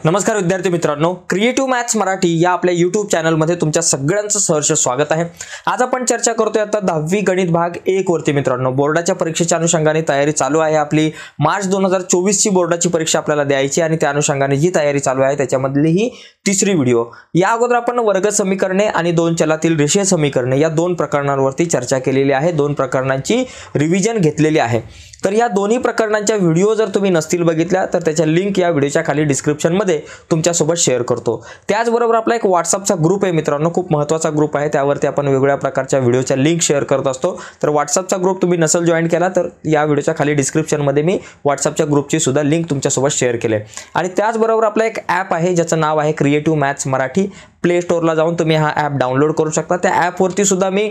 नमस्कार विद्यार्थी मित्रांनो, क्रिएटिव्ह मॅथ्स मराठी या आपल्या YouTube चॅनलमध्ये तुमच्या सगळ्यांचं सहर्ष स्वागत आहे। आज आपण चर्चा करतोय आता 10वी गणित भाग 1 वरती मित्रांनो। बोर्डाच्या परीक्षेच्या अनुषंगाने तयारी चालू आहे आपली। मार्च 2024 ची बोर्डाची परीक्षा आपल्याला द्यायची आणि त्या अनुषंगाने जी तयारी चालू आहे त्याच्यामधली ही तिसरी व्हिडिओ। या अगोदर आपण वर्ग समीकरणे आणि दोन चलातील रेषीय समीकरणे या दोन प्रकरणांवरती चर्चा केलेली आहे। दोन प्रकरणांची रिव्हिजन घेतलेली आहे। तर या दोन्ही प्रकरणांच्या व्हिडिओ जर तुम्ही नसतील बघितल्या तर त्याच्या लिंक या व्हिडिओच्या खाली डिस्क्रिप्शन मध्ये तुमच्या सोबत शेअर करतो। त्याचबरोबर आपला एक WhatsAppचा ग्रुप आहे मित्रांनो, खूप महत्त्वाचा ग्रुप आहे। त्यावरती आपण वेगवेगळ्या प्रकारच्या व्हिडिओच्या लिंक शेअर करत असतो। तर WhatsAppचा ग्रुप तुम्ही नसेल जॉइन केला तर या व्हिडिओच्या खाली डिस्क्रिप्शन मध्ये मी WhatsAppच्या ग्रुपची सुद्धा लिंक तुमच्या सोबत शेअर केले। आणि त्याचबरोबर आपला एक ॲप आहे ज्याचं नाव आहे क्रिएटिव्ह मॅथ्स मराठी। प्ले स्टोरला जाऊन तुम्ही हा ॲप डाउनलोड करू शकता। त्या ॲपवरती सुद्धा मी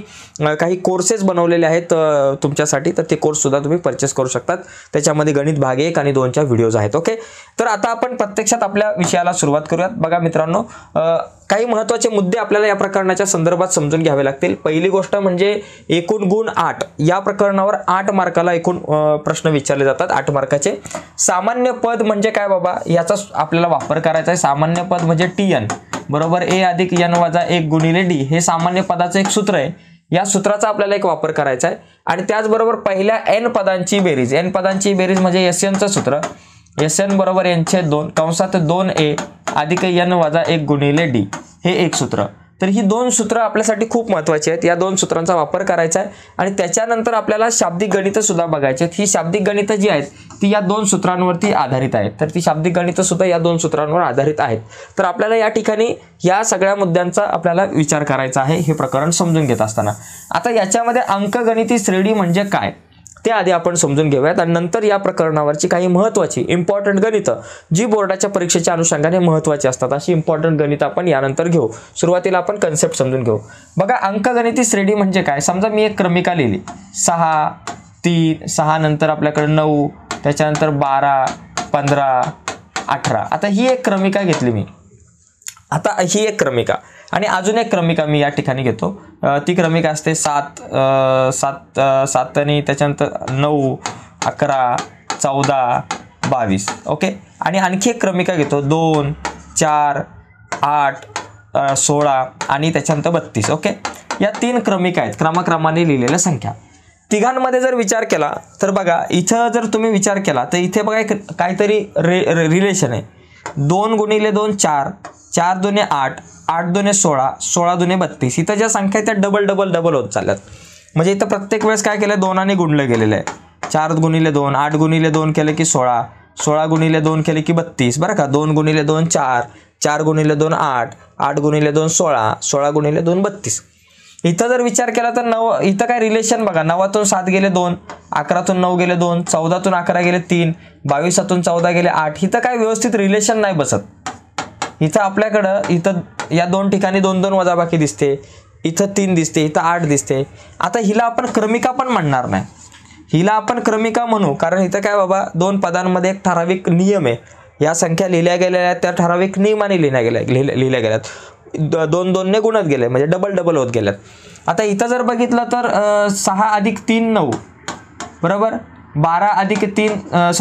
काही कोर्सेस बनवलेले आहेत तुमच्यासाठी, तर ते कोर्स सुद्धा तुम्ही परचेस करू शकतात। त्याच्यामध्ये गणित भाग 1 आणि 2 च्या व्हिडिओज आहेत। ओके, तर आता आपण प्रत्यक्षात आपल्या विषयाला सुरुवात करूयात। बघा मित्रांनो, काही महत्त्वाचे मुद्दे आपल्याला या प्रकरणाच्या संदर्भात समजून घ्यावे लागतील। पहिली गोष्ट म्हणजे एकूण गुण 8। या प्रकरणावर 8 मार्काला एकूण प्रश्न विचारले जातात, 8 मार्काचे। सामान्य पद म्हणजे काय बाबा, याचा आपल्याला वापर करायचा आहे। सामान्य पद म्हणजे tn बरोबर a अधिक n वजा 1 गुणिले d हे सामान्य पदाचं एक सूत्र आहे। या सूत्राचा आपल्याला एक वापर करायचा आहे। आणि त्याचबरोबर पहिल्या n पदांची बेरीज, n पदांची बेरीज म्हणजे sn चं सूत्र, sn बरोबर n/2 कंसात 2a अधिक n वजा 1 गुणिले d हे एक सूत्र। तर ही दोन सूत्र आपल्यासाठी खूप महत्त्वाची आहेत। या दोन सूत्रांचा वापर करायचा आहे आणि त्याच्यानंतर आपल्याला शाब्दिक गणित सुद्धा बघायची आहेत। ही शाब्दिक गणित जी आहेत ती या दोन सूत्रांवरती आधारित आहेत। तर ती शाब्दिक गणित सुद्धा या दोन सूत्रांवर आधारित आहेत। तर आपल्याला या ठिकाणी या सगळ्या मुद्द्यांचा आपल्याला विचार करायचा आहे हे प्रकरण समजून घेत असताना। आता याच्यामध्ये अंकगणिती श्रेणी म्हणजे काय ते आधी आपण समजून घेऊयात आणि नंतर या प्रकरणावरची काही महत्त्वाची इम्पॉर्टंट गणित जी बोर्डाच्या परीक्षेच्या अनुषंगाने महत्त्वाची असतात अशी इम्पॉर्टंट गणित आपण यानंतर घेऊ। सुरुवातीला आपण कन्सेप्ट समजून घेऊ। बघा, अंकगणिती श्रेणी म्हणजे काय। समजा मी एक क्रमिका लिहिली 6 3 6 नंतर आपल्याकडे 9 त्याच्यानंतर 12 15 18। आता ही एक क्रमिका घेतली मी। आता ही एक क्रमिका आणि अजून एक क्रमिका मी या ठिकाणी घेतो। ती क्रमिका असते 7 आणि त्याच्यानंतर 9 11 14 22। ओके, आणि आणखी एक क्रमिका घेतो 2 4 8 16 आणि त्याच्यानंतर 32। ओके, या तीन क्रमिका आहेत, क्रमाक्रमाने लिहिलेल्या संख्या। तिघांमध्ये जर विचार केला तर बघा, इथं जर तुम्ही विचार केला तर इथे बघा एक काहीतरी रिलेशन आहे। 2 गुणिले 2 4 4 दुने 8 8 दुने 16 16 दुने 32। इथं ज्या संख्या आहेत त्या डबल होत चालल्यात। म्हणजे इथं प्रत्येक वेळेस काय केलं, 2 ने गुणलं गेलेलं आहे। 4 गुणिले 2 8 गुणिले 2 केले की 16 16 गुणिले 2 केले की 32 बरं का। 2 गुणिले 2 4 4 गुणिले 2 8 8 गुणिले 2 16 16 गुणिले 2 32। इथं जर विचार केला तर 9, इथं काय रिलेशन बघा, 9तून 7 गेले 2 11तून 9 गेले 2 14तून 11 गेले 3 22तून 14 गेले 8। इथं काय व्यवस्थित रिलेशन नाही बसत। इथं आपल्याकडं इथं या दोन ठिकाणी 2 2 वजाबाकी दिसते, इथं 3 दिसते, इथं 8 दिसते। आता हिला आपण क्रमिका पण म्हणणार नाही, हिला आपण क्रमिका म्हणू कारण इथं काय बाबा, दोन पदांमध्ये एक ठराविक नियम आहे। या संख्या लिहिल्या गेलेल्या आहेत त्या ठराविक नियमाने लिहिल्या गेल्यात। 2 2 ने गुणत गेले म्हणजे डबल होत गेल्यात। आता इथं जर बघितलं तर 6 अधिक 3 9 बरोबर, 12 अधिक 3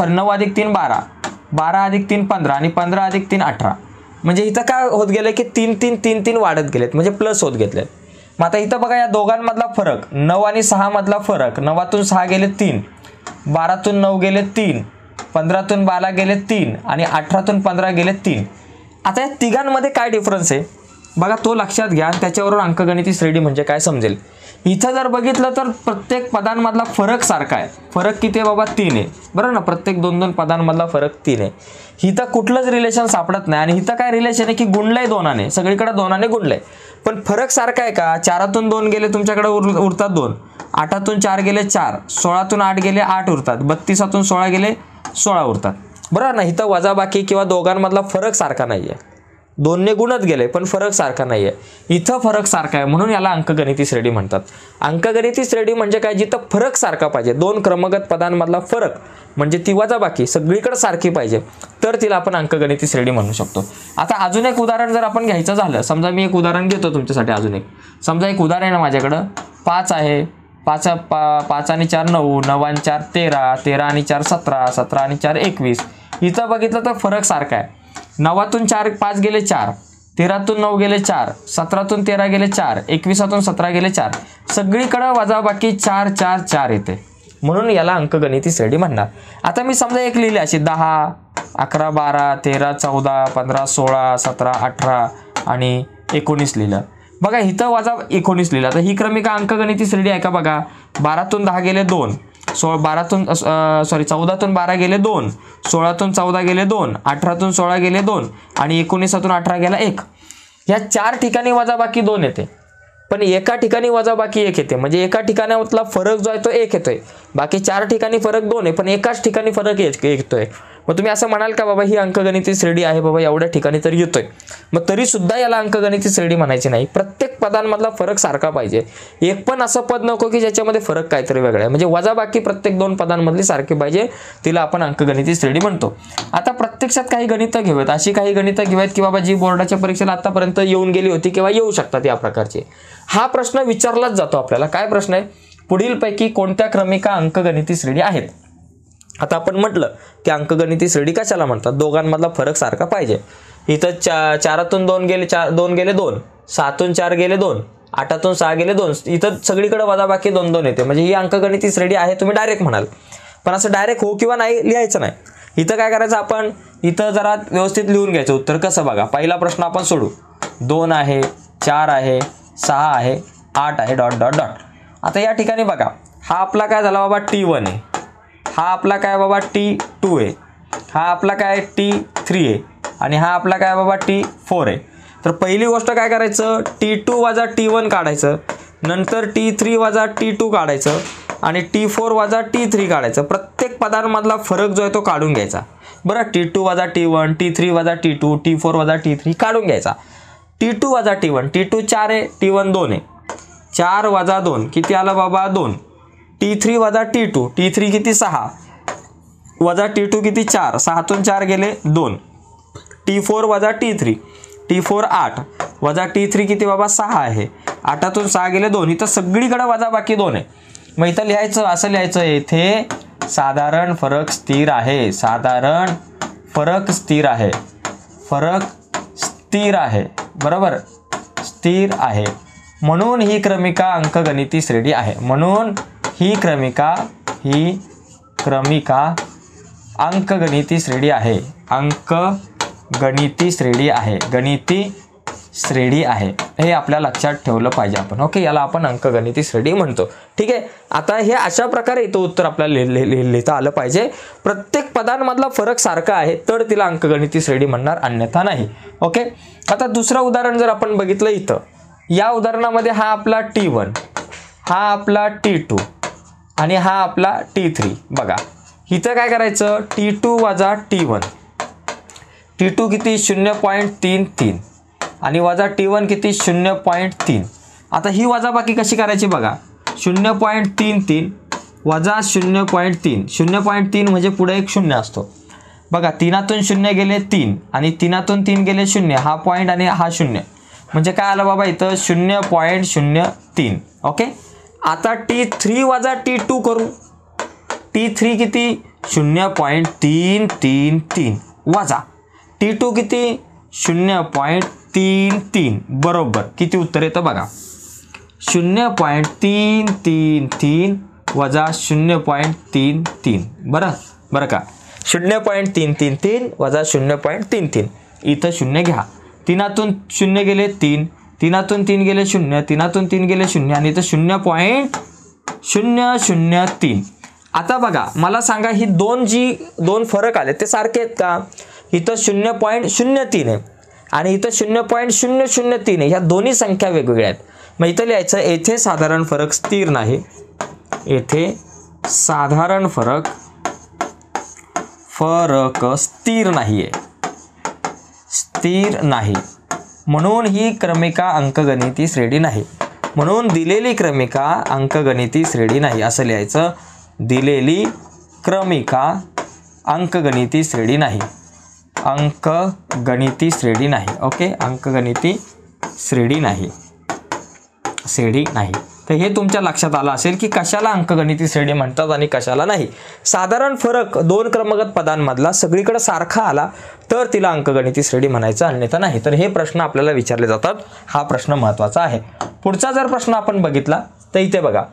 9 अधिक 3 12 12 अधिक 3 15 आणि 15 अधिक 3 18। म्हणजे इथं काय होत गेलं की 3 3 3 3 वाढत गेलेत म्हणजे प्लस होत घेतलेत। मग आता इथं बघा या दोघांमधला फरक 9 आणि 6 मधला फरक, 9तून 6 गेले 3 12तून 9 गेले 3 15तून 12 गेले 3 आणि 18तून 15 गेले 3। आता या तिघांमध्ये काय डिफरन्स आहे बघा, तो लक्षात घ्या आणि त्याच्यावरून अंकगणिती श्रेणी म्हणजे काय समजेल। इथं जर बघितलं तर प्रत्येक पदांमधला फरक सारखा आहे। फरक किती आहे बाबा, 3 आहे बरोबर ना। प्रत्येक 2 2 पदांमधला फरक 3 आहे। इथं कुठलंच रिलेशन सापडत नाही आणि इथं काय रिलेशन आहे की गुणलंय 2 ने, सगळीकडे 2 ने गुणलंय पण फरक सारखा आहे का। 4तून 2 गेले तुमच्याकडे उरतात 2, 8तून 4 गेले 4, 16तून 8 गेले 8 उरतात, 32तून 16 गेले 16 उरतात बरोबर ना। इथं वजाबाकी किंवा दोघांमधला फरक सारखा नाहीये, 2 ने गुणत गेले पण फरक सारखा नाहीये। इथं फरक सारखा आहे म्हणून याला अंकगणिती श्रेणी म्हणतात। अंकगणिती श्रेणी म्हणजे काय, जिथं फरक सारखा पाहिजे, दोन क्रमगत पदांमधला फरक म्हणजे ती वजाबाकी सगळीकडे सारखी पाहिजे तर तिला आपण अंकगणिती श्रेणी म्हणू शकतो। आता अजून एक उदाहरण जर आपण घ्यायचं झालं, समजा मी एक उदाहरण घेतो तुमच्यासाठी अजून एक। समजा एक उदाहरण आहे माझ्याकडं 5 आहे, 5 आणि 4 9 9 आणि 4 13 13 आणि 4 17 17 आणि 4 21। इथं बघितलं तर फरक सारखा आहे। 9तून 5 गेले 4, 13तून 9 गेले 4, 17तून 13 गेले 4, 21तून 17 गेले 4, सगळीकडे वजाबाकी 4 4 4 येते, म्हणून याला अंकगणिती श्रेणी म्हणणार. आता मी समजा एक लिहिले अशी 10, 11, 12, 13, 14, 15, 16, 17, 18 आणि 19 लिहिलं. बघा इथं वजा 19 लिहिलं. तर ही क्रमिका अंकगणिती श्रेणी आहे का बघा. 12तून 10 गेले 2, 14तून 12 गेले 2, 16तून 14 गेले 2, 18तून 16 गेले 2 आणि 19तून 18 गेला 1. ह्या 4 ठिकाणी वजाबाकी 2 येते, पण एका ठिकाणी वजाबाकी 1 येते. म्हणजे एका ठिकाणातला फरक जो आहे तो 1 येतोय, बाकी 4 ठिकाणी फरक 2 आहे, पण एकाच ठिकाणी फरक 1 येतोय. मग तुम्ही असं म्हणाल का बाबा ही अंकगणिती श्रेणी आहे बाबा, एवढ्या ठिकाणी तर येतोय, मग तरी सुद्धा याला अंकगणिती श्रेणी म्हणायची नाही. प्रत्येक पदांमधला फरक सारखा पाहिजे. एक पण असं पद नको की ज्याच्यामध्ये फरक काहीतरी वेगळा आहे. म्हणजे वजाबाकी प्रत्येक 2 पदांमधली सारखी पाहिजे, तिला आपण अंकगणिती श्रेणी म्हणतो. आता प्रत्यक्षात काही गणितं घेऊयात. अशी काही गणितं घेऊयात की बाबा जी बोर्डाच्या परीक्षेला आतापर्यंत येऊन गेली होती किंवा येऊ शकतात या प्रकारचे. हा प्रश्न विचारलाच जातो आपल्याला. काय प्रश्न आहे, पुढीलपैकी कोणत्या क्रमिका अंकगणिती श्रेणी आहेत. आता आपण म्हटलं की अंकगणिती श्रेणी कशाला म्हणतात, दोघांमधला फरक सारखा पाहिजे. इथं 4तून 2 गेले 2, 6तून 4 गेले 2, 8तून 6 गेले 2, इथं सगळीकडे वजाबाकी 2 2 येते. म्हणजे ही अंकगणिती श्रेणी आहे तुम्ही डायरेक्ट म्हणाल. पण असं डायरेक्ट हो किंवा नाही लिहायचं नाही. इथं काय करायचं, आपण इथं जरा व्यवस्थित लिहून घ्यायचं उत्तर. कसं बघा, पहिला प्रश्न आपण सोडू. 2 आहे, 4 आहे, 6 आहे, 8 आहे, डॉट डॉट डॉट. आता या ठिकाणी बघा, हा आपला काय झाला बाबा T1 आहे, हा आपला काय बाबा T2 आहे, हा आपला काय T3 आहे आणि हा आपला काय बाबा T4 आहे. तर पहिली गोष्ट काय करायचं, T2 वजा T1 काढायचं, नंतर T3 वजा T2 काढायचं आणि T4 वजा T3 काढायचं. प्रत्येक पदांमधला फरक जो आहे तो काढून घ्यायचा. बरं, T2 वजा T1, T3 वजा T2, T4 वजा T3 काढून घ्यायचा. T2 वजा T1, T2 4 आहे, T1 2 आहे, 4 वजा 2 किती आलं बाबा 2. T3 वजा T2, T3 किती 6 वजा T2 किती 4, 6तून 4 गेले 2. T4 वजा T3, T4 8 वजा T3 किती बाबा 6 आहे, 8तून 6 गेले 2. इथं सगळीकडे वजाबाकी 2 आहे. मग इथं लिहायचं, असं लिहायचं, येथे साधारण फरक स्थिर आहे, साधारण फरक स्थिर आहे, फरक स्थिर आहे, बरोबर, स्थिर आहे. म्हणून ही क्रमिका अंकगणिती श्रेणी आहे. म्हणून ही क्रमिका अंकगणिती श्रेणी आहे, अंकगणिती श्रेणी आहे, गणिती श्रेणी आहे. हे आपल्या लक्षात ठेवलं पाहिजे आपण. ओके, याला आपण अंकगणिती श्रेणी म्हणतो. ठीक आहे. आता हे अशा प्रकारे इथं उत्तर आपल्याला लिहिता आलं पाहिजे. प्रत्येक पदांमधला फरक सारखा आहे तर तिला अंकगणिती श्रेणी म्हणणार, अन्यथा नाही. ओके. आता दुसरं उदाहरण जर आपण बघितलं, इथं या उदाहरणामध्ये हा आपला T1, हा आपला T2 आणि हा आपला T3. बघा इथं काय करायचं, T2 वजा T1, T2 किती 0.33 आणि वजा T1 किती 0.3. आता ही वजाबाकी कशी करायची बघा, 0.33 वजा 0.3, 0.3 म्हणजे पुढे एक 0 असतो. बघा 3तून 0 गेले 3 आणि 3तून 3 गेले 0, हा पॉईंट आणि हा 0, म्हणजे काय आलं बाबा इथं 0.03. ओके. आता T3 वजा T2 करू. T3 किती 0.333 वजा T2 किती 0.33, बरोबर किती उत्तर येतं बघा, 0.333 वजा 0.33. बरं का, 0.333 वजा 0.33. इथं 0 घ्या. 3तून 0 गेले 3, 3तून 3 गेले 0, 3तून 3 गेले 0 आणि इथं 0.003. आता बघा मला सांगा, ही दोन फरक आले ते सारखे आहेत का. इथं 0.03 आहे आणि इथं 0.003 आहे. ह्या दोन्ही संख्या वेगवेगळ्या आहेत. मग इथं लिहायचं, येथे साधारण फरक स्थिर नाही, येथे साधारण फरक स्थिर नाहीये, स्थिर नाही. म्हणून ही क्रमिका अंकगणिती श्रेणी नाही. म्हणून दिलेली क्रमिका अंकगणिती श्रेणी नाही असं लिहायचं. दिलेली क्रमिका अंकगणिती श्रेणी नाही, अंकगणिती श्रेणी नाही. ओके, अंकगणिती श्रेणी नाही, श्रेणी नाही. तर हे तुमच्या लक्षात आलं असेल की कशाला अंकगणिती श्रेणी म्हणतात आणि कशाला नाही. साधारण फरक दोन क्रमगत पदांमधला सगळीकडे सारखा आला तर तिला अंकगणिती श्रेणी म्हणायचं, अन्यथा नाही. तर हे प्रश्न आपल्याला विचारले जातात. हा प्रश्न महत्त्वाचा आहे. पुढचा जर प्रश्न आपण बघितला तर इथे बघा,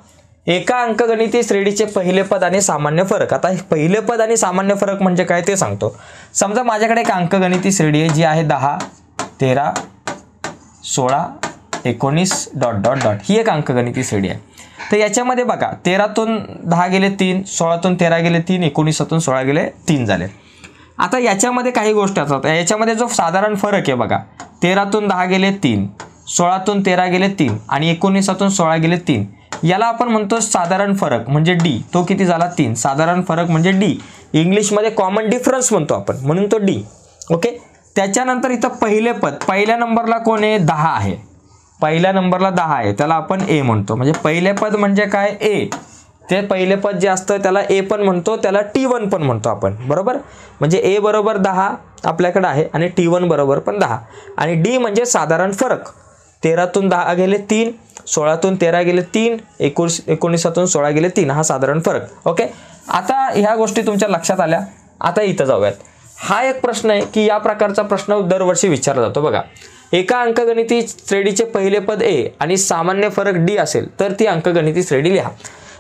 एका अंकगणिती श्रेणीचे पहिले पद आणि सामान्य फरक. आता पहिले पद आणि सामान्य फरक म्हणजे काय ते सांगतो. समजा माझ्याकडे एक अंकगणिती श्रेणी आहे जी आहे 10, 13, 16, 19 ... ही एक अंकगणिती श्रेणी आहे. तर याच्यामध्ये बघा 13तून 10 गेले 3, 16तून 13 गेले 3, 19तून 16 गेले 3 झाले. आता याच्यामध्ये काही गोष्टी असतात. याच्यामध्ये जो साधारण फरक आहे बघा, 13तून 10 गेले 3, 16तून 13 गेले 3 आणि 19तून 16 गेले 3, याला आपण म्हणतो साधारण फरक म्हणजे डी. तो किती झाला 3. साधारण फरक म्हणजे डी. इंग्लिशमध्ये कॉमन डिफरन्स म्हणतो आपण, म्हणून तो डी. ओके. त्याच्यानंतर इथं पहिले पद, पहिल्या नंबरला कोण आहे 10 आहे. पहिल्या नंबरला 10 आहे, त्याला आपण ए म्हणतो. म्हणजे पहिले पद म्हणजे काय ए. ते पहिले पद जे असतं त्याला ए पण म्हणतो, त्याला T1 पण म्हणतो आपण, बरोबर. म्हणजे ए बरोबर 10 आपल्याकडे आहे आणि T1 बरोबर पण 10. आणि डी म्हणजे साधारण फरक. 13तून 10 गेले 3, 16तून 13 गेले 3, 19तून 16 गेले 3, हा साधारण फरक. ओके. आता ह्या गोष्टी तुमच्या लक्षात आल्या. आता इथं जाऊयात. हा एक प्रश्न आहे की या प्रकारचा प्रश्न दरवर्षी विचारला जातो. बघा, एका अंकगणिती श्रेणीचे पहिले पद ए आणि सामान्य फरक डी असेल तर ती अंकगणिती श्रेणी लिहा.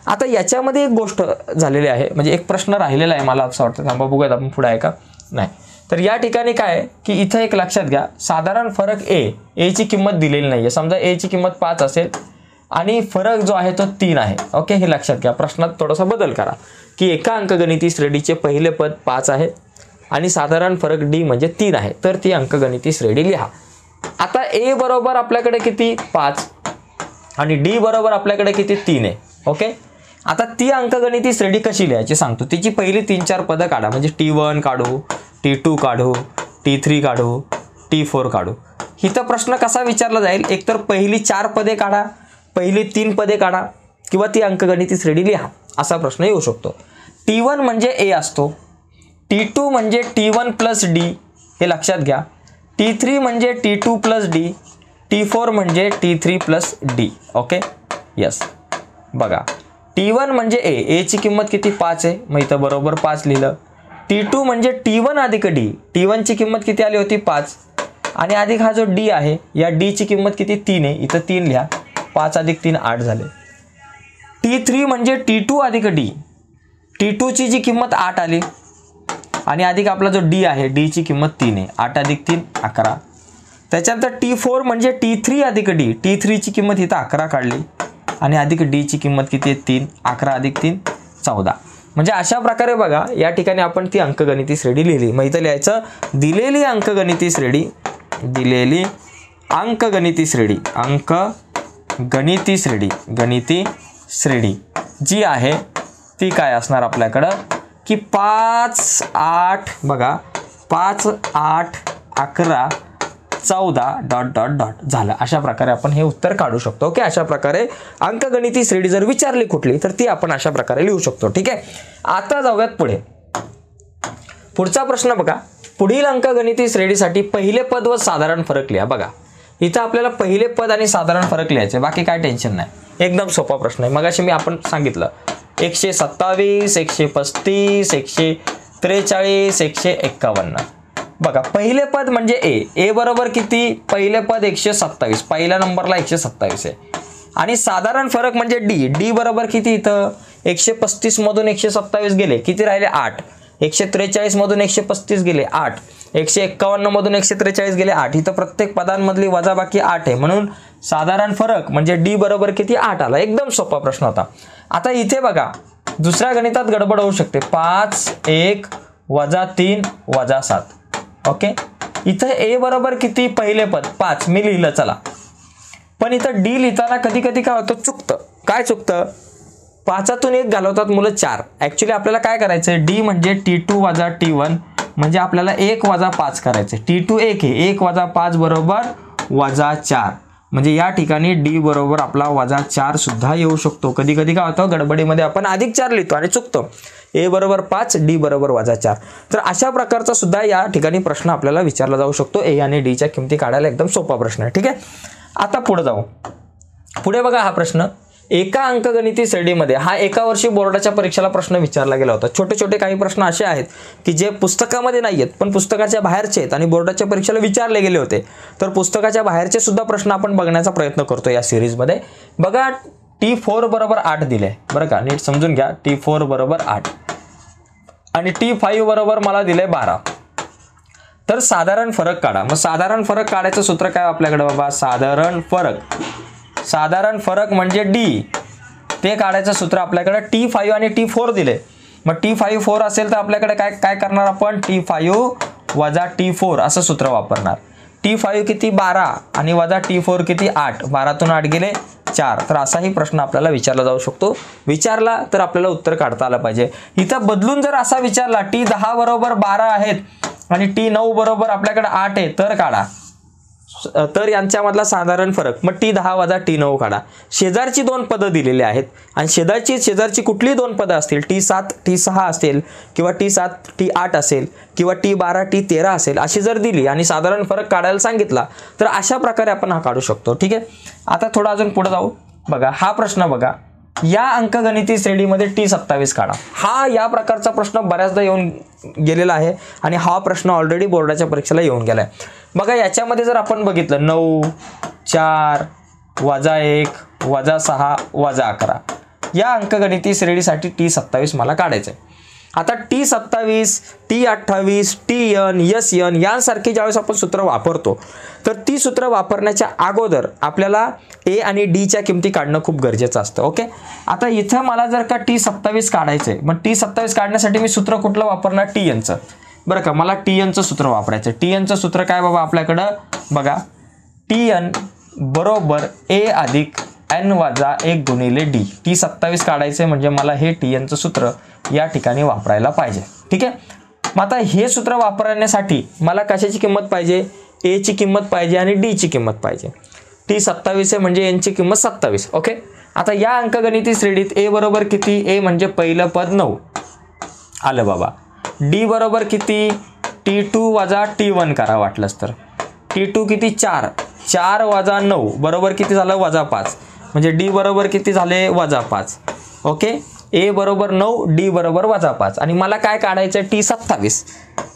आता याच्यामध्ये एक गोष्ट झालेली आहे, म्हणजे एक प्रश्न राहिलेला आहे मला असं वाटतं. थांबा बघूयात आपण पुढे आहे का नाही. तर या ठिकाणी काय आहे की इथं एक लक्षात घ्या, साधारण फरक ए ची किंमत दिलेली नाही आहे. समजा ए ची किंमत 5 असेल आणि फरक जो आहे तो 3 आहे. ओके, हे लक्षात घ्या. प्रश्नात थोडासा बदल करा की एका अंकगणिती श्रेणीचे पहिले पद 5 आहे आणि साधारण फरक डी म्हणजे 3 आहे, तर ती अंकगणिती श्रेणी लिहा. आता ए बरोबर आपल्याकडे किती 5 आणि डी बरोबर आपल्याकडे किती 3 आहे. ओके. आता ती अंकगणिती श्रेणी कशी लिहायची सांगतो. तिची पहिली 3-4 पदं काढा. म्हणजे T1 काढू, T2 काढू, T3 काढू, T4 काढू. इथं प्रश्न कसा विचारला जाईल, एकतर पहिली 4 पदे काढा, पहिली 3 पदे काढा किंवा ती अंकगणिती श्रेणी लिहा, असा प्रश्न येऊ शकतो. T1 म्हणजे ए असतो, T2 म्हणजे T1 प्लस डी, हे लक्षात घ्या. T3 म्हणजे T2 प्लस डी, T4 म्हणजे T3 plus D. Okay, yes. बघा, T1 म्हणजे ए ची किंमत किती 5 आहे, मग इथं बरोबर 5 लिहिलं. T2 म्हणजे T1 अधिक डी, T1 ची किंमत किती आली होती 5 आणि अधिक हा जो डी आहे, या डी ची किंमत किती 3 आहे, इथं 3 लिहा. 5 अधिक 3 8 झाले. T3 म्हणजे T2 अधिक डी, T2 ची जी किंमत 8 आली आणि अधिक आपला जो डी आहे, डी ची किंमत 3 आहे. 8 अधिक 3 11. त्याच्यानंतर T4 म्हणजे T3 अधिक डी, T3 ची किंमत इथं 11 काढली आणि अधिक डी ची किंमत किती आहे 3. 11 अधिक 3 14. म्हणजे अशा प्रकारे बघा या ठिकाणी आपण ती अंकगणिती श्रेणी लिहिली. मग इथं लिहायचं दिलेली अंकगणिती श्रेणी, दिलेली अंकगणिती श्रेणी, अंकगणिती श्रेणी, गणिती श्रेणी जी आहे ती काय असणार आपल्याकडं की 5, 8 बघा 5, 8, 11, 14 ... झालं. अशा प्रकारे आपण हे उत्तर काढू शकतो. ओके, अशा प्रकारे अंकगणिती श्रेणी जर विचारली कुठली तर ती आपण अशा प्रकारे लिहू शकतो. ठीक आहे. आता जाऊयात पुढे. पुढचा प्रश्न बघा, पुढील अंकगणिती श्रेणीसाठी पहिले पद व साधारण फरक लिहा. बघा, इथं आपल्याला पहिले पद आणि साधारण फरक लिहायचे, बाकी काय टेन्शन नाही. एकदम सोपा प्रश्न आहे. मगाशी मी आपण सांगितलं 127, 135, 143, 151. बघा, पहिले पद म्हणजे ए बरोबर किती, पहिले पद 127, पहिल्या नंबरला 127 आहे. आणि साधारण फरक म्हणजे डी बरोबर किती, इथं 135 मधून 127 गेले, किती राहिले 8. 143 मधून 135 गेले 8, 151 मधून 143 गेले 8. इथं प्रत्येक पदांमधली वजाबाकी 8 आहे, म्हणून साधारण फरक म्हणजे डी बरोबर किती 8 आला. एकदम सोपा प्रश्न होता. आता इथे बघा दुसऱ्या गणितात गडबड होऊ शकते. 5, 1, -3, -7. ओके, इथं ए बरोबर किती, पहिले पद 5 मी लिहिलं चला, पण इथं डी लिहिताना कधी कधी काय होतं, चुकतं. काय चुकतं, 5तून 1 घालवतात मुलं 4. ऍक्च्युली आपल्याला काय करायचं, डी म्हणजे T2 वजा T1 म्हणजे आपल्याला 1 वजा 5 करायचं. T2 1 आहे, 1 वजा 5 बरोबर -4. म्हणजे या ठिकाणी डी बरोबर आपला -4 सुद्धा येऊ शकतो. कधी कधी काय होतं, गडबडीमध्ये आपण अधिक 4 लिहितो आणि चुकतो. ए बरोबर 5, डी बरोबर -4. तर अशा प्रकारचा सुद्धा या ठिकाणी प्रश्न आपल्याला विचारला जाऊ शकतो. ए आणि डी च्या किमती काढायला एकदम सोपा प्रश्न आहे. ठीक आहे. आता पुढे जाऊ. पुढे बघा हा प्रश्न, एका अंकगणिती श्रेणीमध्ये हा एका वर्षी बोर्डाच्या परीक्षेला प्रश्न विचारला गेला होता। छोटे छोटे काही प्रश्न असे आहेत की जे पुस्तकामध्ये नाही आहेत पण पुस्तकाच्या बाहेरचे आहेत आणि बोर्डाच्या परीक्षेला विचारले गेले होते। तर पुस्तकाच्या बाहेरचे सुद्धा प्रश्न आपण बघण्याचा प्रयत्न करतो या सिरीजमध्ये। बघा T4 बरोबर 8 दिले बरं का, नीट समजून घ्या। T4 बरोबर 8 आणि T5 बरोबर मला दिले 12। तर साधारण फरक काढा। मग साधारण फरक काढायचं सूत्र काय आपल्याकडे बाबा, साधारण फरक म्हणजे D, ते काढायचं सूत्र आपल्याकडे T5 आणि T4 दिले। मग T5 4 असेल तर आपल्याकडे काय करणार आपण, T5 वजा T4 असं सूत्र वापरणार। T5 किती 12 आणि वजा T4 किती 8, 12तून 8 गेले 4। तर असाही प्रश्न आपल्याला विचारला जाऊ शकतो। विचारला तर आपल्याला उत्तर काढता आलं पाहिजे। इथं बदलून जर असा विचारला T10 बरोबर 12 आहेत आणि T9 बरोबर आपल्याकडे 8 आहे तर काढा, तर यांच्यामधला साधारण फरक। मग T10 वजा T9 काढा। शेजारची दोन पदं दिलेली आहेत आणि शेजारची कुठली दोन पदं असतील, T7 T6 असेल किंवा T7 T8 असेल किंवा T12 T13 असेल, अशी जर दिली आणि साधारण फरक काढायला सांगितला तर अशा प्रकारे आपण हा काढू शकतो। ठीक आहे, आता थोडा अजून पुढे जाऊ। बघा हा प्रश्न बघा, या अंकगणिती श्रेणीमध्ये T27 काढा। हा या प्रकारचा प्रश्न बऱ्याचदा येऊन गेलेला आहे आणि हा प्रश्न ऑलरेडी बोर्डाच्या परीक्षेला येऊन गेलाय। बघा याच्यामध्ये जर आपण बघितलं 9 4 वजा 1 वजा 6 वजा 11, या अंकगणिती श्रेणीसाठी T27 मला काढायचं आहे। आता T27 T28 TN SN यांसारखी ज्यावेळेस आपण सूत्र वापरतो तर ती सूत्र वापरण्याच्या अगोदर आपल्याला A आणि D च्या किमती काढणं खूप गरजेचं असतं। ओके, आता इथं मला जर का T27 काढायचंय, मग T27 काढण्यासाठी मी सूत्र कुठलं वापरणार, TNचं बरं का। मला TNचं सूत्र वापरायचं। TNचं सूत्र काय बाबा आपल्याकडं, बघा TN बरोबर A अधिक N वजा 1 गुणिले D। T27 काढायचंय म्हणजे मला हे TNचं सूत्र या ठिकाणी वापरायला पाहिजे। ठीक आहे, मग आता हे सूत्र वापरण्यासाठी मला कशाची किंमत पाहिजे, A ची किंमत पाहिजे आणि D ची किंमत पाहिजे। T27 आहे म्हणजे N ची किंमत 27। ओके, आता या अंकगणिती श्रेणीत A बरोबर किती, A म्हणजे पहिलं पद 9 आलं बाबा। D बरोबर किती, T2 वजा T1 करा वाटलंच तर। T2 किती 4 4 वजा 9 बरोबर किती झालं, वजा 5, म्हणजे D बरोबर किती झाले, वजा 5। ओके, A बरोबर 9 D बरोबर वजा 5 आणि मला काय काढायचं,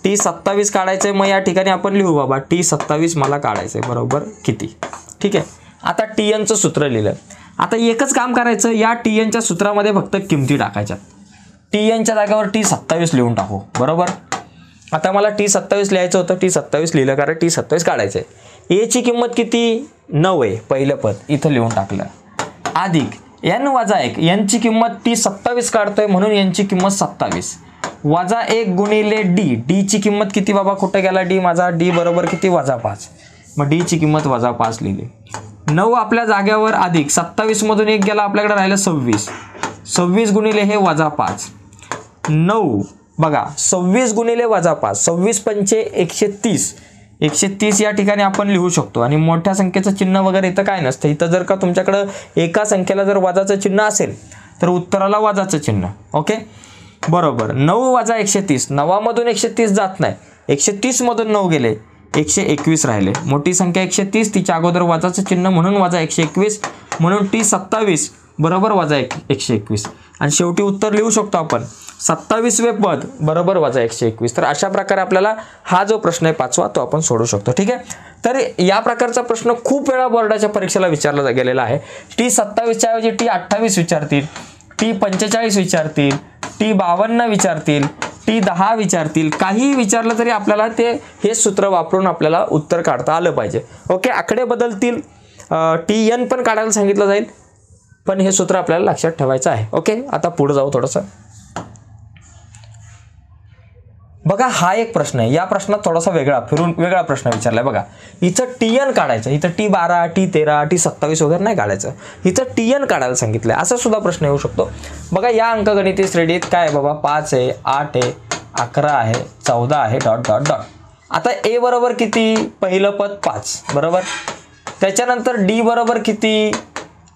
T27 काढायचंय। मग या ठिकाणी आपण लिहू बाबा T27 मला काढायचंय बरोबर किती। ठीक आहे, आता TNचं सूत्र लिहिलं। आता एकच काम करायचं, या TNच्या सूत्रामध्ये फक्त किमती टाकायच्या। TNच्या जागेवर T27 लिहून टाकू बरोबर। आता मला T27 लिहायचं होतं, T27 लिहिलं कारण T27 काढायचंय। A ची किंमत किती 9 आहे, पहिलं पद इथं लिहून टाकलं, अधिक N वजा 1, N ची किंमत T27 काढतोय म्हणून N ची किंमत 27 वजा 1 गुणिले D ची किंमत किती बाबा, कुठे गेला D माझा, D बरोबर किती वजा 5, मग D ची किंमत वजा 5 लिहिली। 9 आपल्या जागेवर अधिक 27 मधून 1 गेला, आपल्याकडे राहिलं 26 गुणिले हे वजा 5 9 बघा 26 गुणिले वजा 5, 26 पंचे 130 या ठिकाणी आपण लिहू शकतो आणि मोठ्या संख्येचं चिन्ह वगैरे इथं काय नसतं। इथं जर का तुमच्याकडं एका संख्येला जर वजाचं चिन्ह असेल तर उत्तराला वजाचं चिन्ह। ओके बरोबर, 9 वजा 130, 9 मधून 130 जात नाही, 130 मधून 9 गेले 121 राहिले। मोठी संख्या 130, तिच्या अगोदर वजाचं चिन्ह म्हणून वजा 121, म्हणून T27 बरोबर वजा 121 आणि शेवटी उत्तर लिहू शकतो आपण 27वे पद बरोबर वजा 121। तर अशा प्रकारे आपल्याला हा जो प्रश्न आहे 5वा तो आपण सोडू शकतो। ठीक आहे, तर या प्रकारचा प्रश्न खूप वेळा बोर्डाच्या परीक्षेला विचारला गेलेला आहे। T27 च्या ऐवजी T28 विचारतील, T45 विचारतील, T52 विचारतील, T10 विचारतील, काही विचारलं तरी आपल्याला ते हे सूत्र वापरून आपल्याला उत्तर काढता आलं पाहिजे। ओके, आकडे बदलतील, TN पण काढायला सांगितलं जाईल, पण हे सूत्र आपल्याला लक्षात ठेवायचं आहे। ओके, आता पुढे जाऊ थोडंसं। बघा हा एक प्रश्न आहे, या प्रश्नात थोडासा वेगळा प्रश्न विचारलाय। बघा इथं TN काढायचं, इथं T12 T13 T27 वगैरे नाही काढायचं, इथं TN काढायला सांगितलंय, असा सुद्धा प्रश्न येऊ शकतो। बघा या अंकगणिती श्रेणीत काय बाबा 5 आहे 8 आहे 11 आहे 14 आहे ... आता A बरोबर किती, पहिलं पद 5 बरोबर, त्याच्यानंतर D बरोबर किती,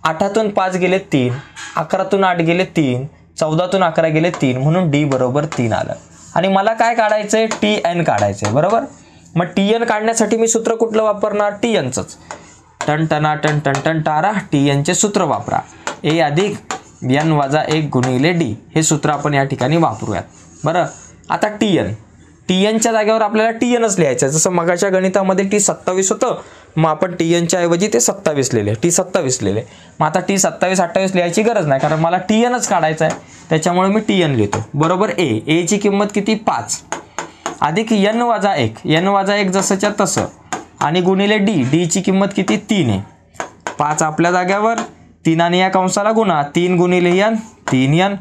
8तून 5 गेले 3, 11तून 8 गेले 3, 14तून 11 गेले 3, म्हणून D बरोबर 3 आलं आणि मला काय काढायचंय, TN काढायचंय बरोबर। मग TN काढण्यासाठी मी सूत्र कुठलं वापरणार, TNचंच, टन टना टन टन टन टारा TNचे सूत्र वापरा। ए अधिक n वजा 1 गुणिले d हे सूत्र आपण या ठिकाणी वापरूयात. बरं, आता tn च्या जागेवर आपल्याला tnच लिहायचं. जसं मगाच्या गणितामध्ये t27 होतं, मग आपण tn च्या ऐवजी ते 27 लिहिले, t27 लिहिले. मग आता t27 28 लिहायची गरज नाही, कारण मला tnच काढायचा आहे, त्याच्यामुळे मी tn लिहितो. बरोबर a ची किंमत किती 5 अधिक n वजा 1 जसंच्या तसं आणि गुणिले d ची किंमत किती 3 आहे. 5 आपल्या जाग्यावर, 3 आणि या कंसाला गुणा, 3 गुणिले n 3n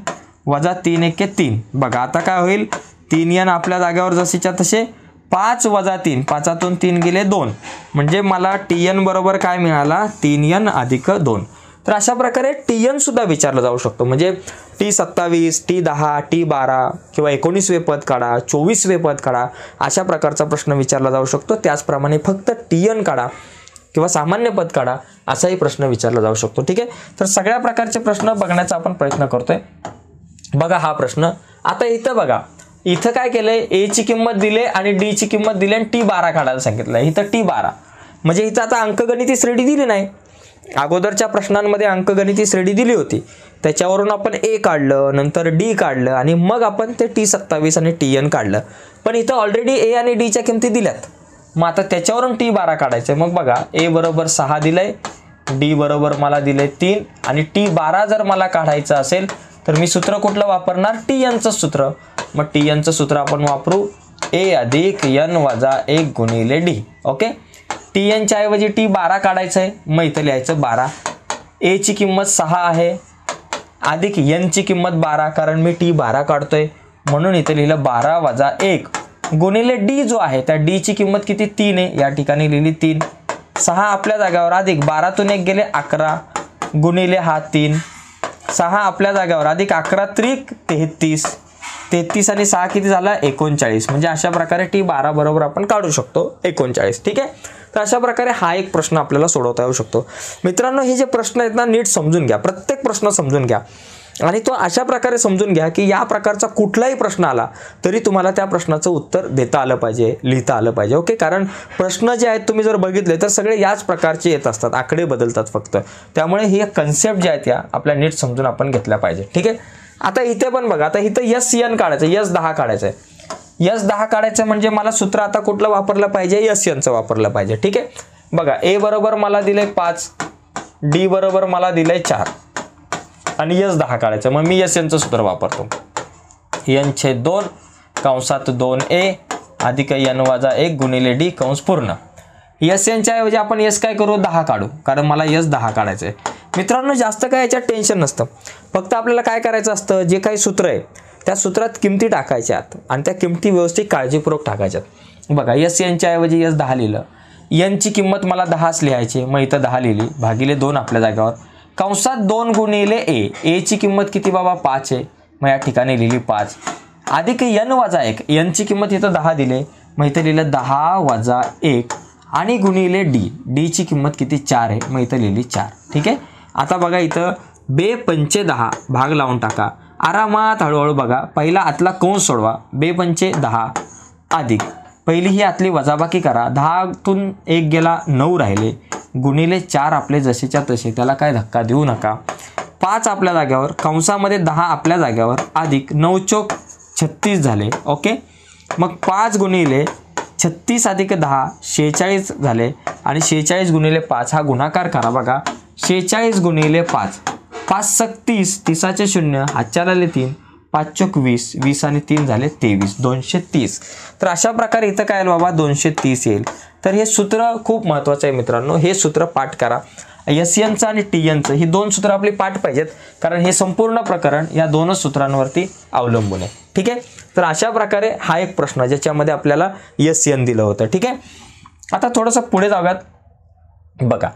वजा 3 1 3. बघा आता काय होईल, 3n आपल्या जाग्यावर जसेच्या तसे, 5 वजा 3 5तून 3 गेले 2, म्हणजे मला tn बरोबर काय मिळाला 3n अधिक 2. तर अशा प्रकारे tn सुद्धा विचारलं जाऊ शकतो. म्हणजे t27 t10 t12 किंवा 19वे पद काढा, 24वे पद काढा, अशा प्रकारचा प्रश्न विचारला जाऊ शकतो. त्याचप्रमाणे फक्त tn काढा किंवा सामान्य पद काढा असाही प्रश्न विचारला जाऊ शकतो. ठीक आहे, तर सगळ्या प्रकारचे प्रश्न बघण्याचा आपण प्रयत्न करतोय. बघा हा प्रश्न. आता इथं बघा, इथं काय केलंय, ए ची किंमत दिले आणि डी ची किंमत दिली आणि t12 काढायला सांगितलं. इथं t12 म्हणजे इथं आता अंकगणिती श्रेणी दिली नाही. अगोदरच्या प्रश्नांमध्ये अंकगणिती श्रेणी दिली होती, त्याच्यावरून आपण ए काढलं, नंतर डी काढलं आणि मग आपण ते t27 आणि tn काढलं. पण इथं ऑलरेडी ए आणि डी च्या किमती दिल्यात, मग आता त्याच्यावरून t12 काढायचं. मग बघा, ए बरोबर 6 दिलंय, डी बरोबर मला दिले 3 आणि t12 जर मला काढायचं असेल तर मी सूत्र कुठलं वापरणार, tnचं सूत्र. मग tnचं सूत्र आपण वापरू, a अधिक n वजा 1 गुणिले d. ओके, tn च्या ऐवजी t12 काढायचं आहे, मग इथं लिहायचं 12. a ची किंमत 6 आहे अधिक n ची किंमत 12, कारण मी t12 काढतोय म्हणून इथं लिहिलं 12 वजा 1 गुणिले d जो आहे त्या d ची किंमत किती 3 आहे, या ठिकाणी लिहिली 3. 6 आपल्या जाग्यावर अधिक 12तून 1 गेले 11 गुणिले हा 3. 6 आपल्या जाग्यावर अधिक 11 त्रिक 33. 33 आणि 6 किती झाला 39. म्हणजे अशा प्रकारे t12 बरोबर आपण काढू शकतो 39. ठीक आहे, तर अशा प्रकारे हा एक प्रश्न आपल्याला सोडवता येऊ शकतो. मित्रांनो, हे जे प्रश्न आहेत ना, नीट समजून घ्या, प्रत्येक प्रश्न समजून घ्या आणि तो अशा प्रकारे समजून घ्या की या प्रकारचा कुठलाही प्रश्न आला तरी तुम्हाला त्या प्रश्नाचं उत्तर देता आलं पाहिजे, लिहिता आलं पाहिजे. ओके, कारण प्रश्न जे आहेत तुम्ही जर बघितले तर सगळे याच प्रकारचे येत असतात, आकडे बदलतात फक्त. त्यामुळे ही कन्सेप्ट ज्या आहेत या आपल्या नीट समजून आपण घेतल्या पाहिजे. ठीक आहे, आता इथे पण बघा, आता इथं SN काढायचं, S10 काढायचं आहे. S10 काढायचं म्हणजे मला सूत्र आता कुठलं वापरलं पाहिजे, SNचं वापरलं पाहिजे. ठीक आहे, बघा, ए बरोबर मला दिलंय 5, डी बरोबर मला दिलंय 4 आणि S10 काढायचं. मग मी SNचं सूत्र वापरतो, n/2 कंसात 2a अधिक n वजा 1 गुणिले d कंस पूर्ण. SNच्या ऐवजी आपण S काय करू, 10 काढू, कारण मला S10 काढायचं आहे. मित्रांनो, जास्त काय याच्यात टेन्शन नसतं, फक्त आपल्याला काय करायचं असतं, जे काही सूत्र आहे त्या सूत्रात किमती टाकायच्यात आणि त्या किमती व्यवस्थित काळजीपूर्वक टाकायच्यात. बघा, SNच्या ऐवजी S10 लिहिलं, n ची किंमत मला 10च लिहायची, मग इथं 10 लिहिली, भागिले 2 आपल्या जागेवर, कंसात 2 गुणिले a ची किंमत किती बाबा 5 आहे, मग या ठिकाणी लिहिली 5 अधिक n वजा 1, n ची किंमत इथं 10 दिले, मग इथं लिहिलं 10 वजा 1 आणि गुणिले d ची किंमत किती 4 आहे, मग इथं लिहिली 4. ठीक आहे, आता बघा इथं 2×5 भाग लावून टाका, आरामात हळूहळू बघा. पहिला आतला कंस सोडवा, 2×5 अधिक पहिली ही आतली वजाबाकी करा, 10तून 1 गेला 9 राहिले गुणिले 4 आपले जसेच्या तसे, त्याला काय धक्का देऊ नका. 5 आपल्या जाग्यावर, कंसामध्ये 10 आपल्या जाग्यावर अधिक 9×4 36 झाले. ओके, मग 5 गुणिले 36 अधिक 10 46 झाले आणि 46 गुणिले 5 हा गुणाकार करा. बघा, 46 गुणिले 5, 5 × 30, 30चे 0, हातच्याला आले 3, 5 × 20, 20 आणि 3 झाले 23, 230. तर अशा प्रकारे इथं काय येईल बाबा 230 येईल. तर हे सूत्र खूप महत्त्वाचं आहे मित्रांनो, हे सूत्र पाठ करा. SNचं आणि TNचं ही 2 सूत्र आपली पाठ पाहिजेत, कारण हे संपूर्ण प्रकरण या 2च सूत्रांवरती अवलंबून आहे. ठीक आहे, तर अशा प्रकारे हा एक प्रश्न ज्याच्यामध्ये आपल्याला SN दिलं होतं. ठीक आहे, आता थोडंसं पुढे जाऊयात. बघा,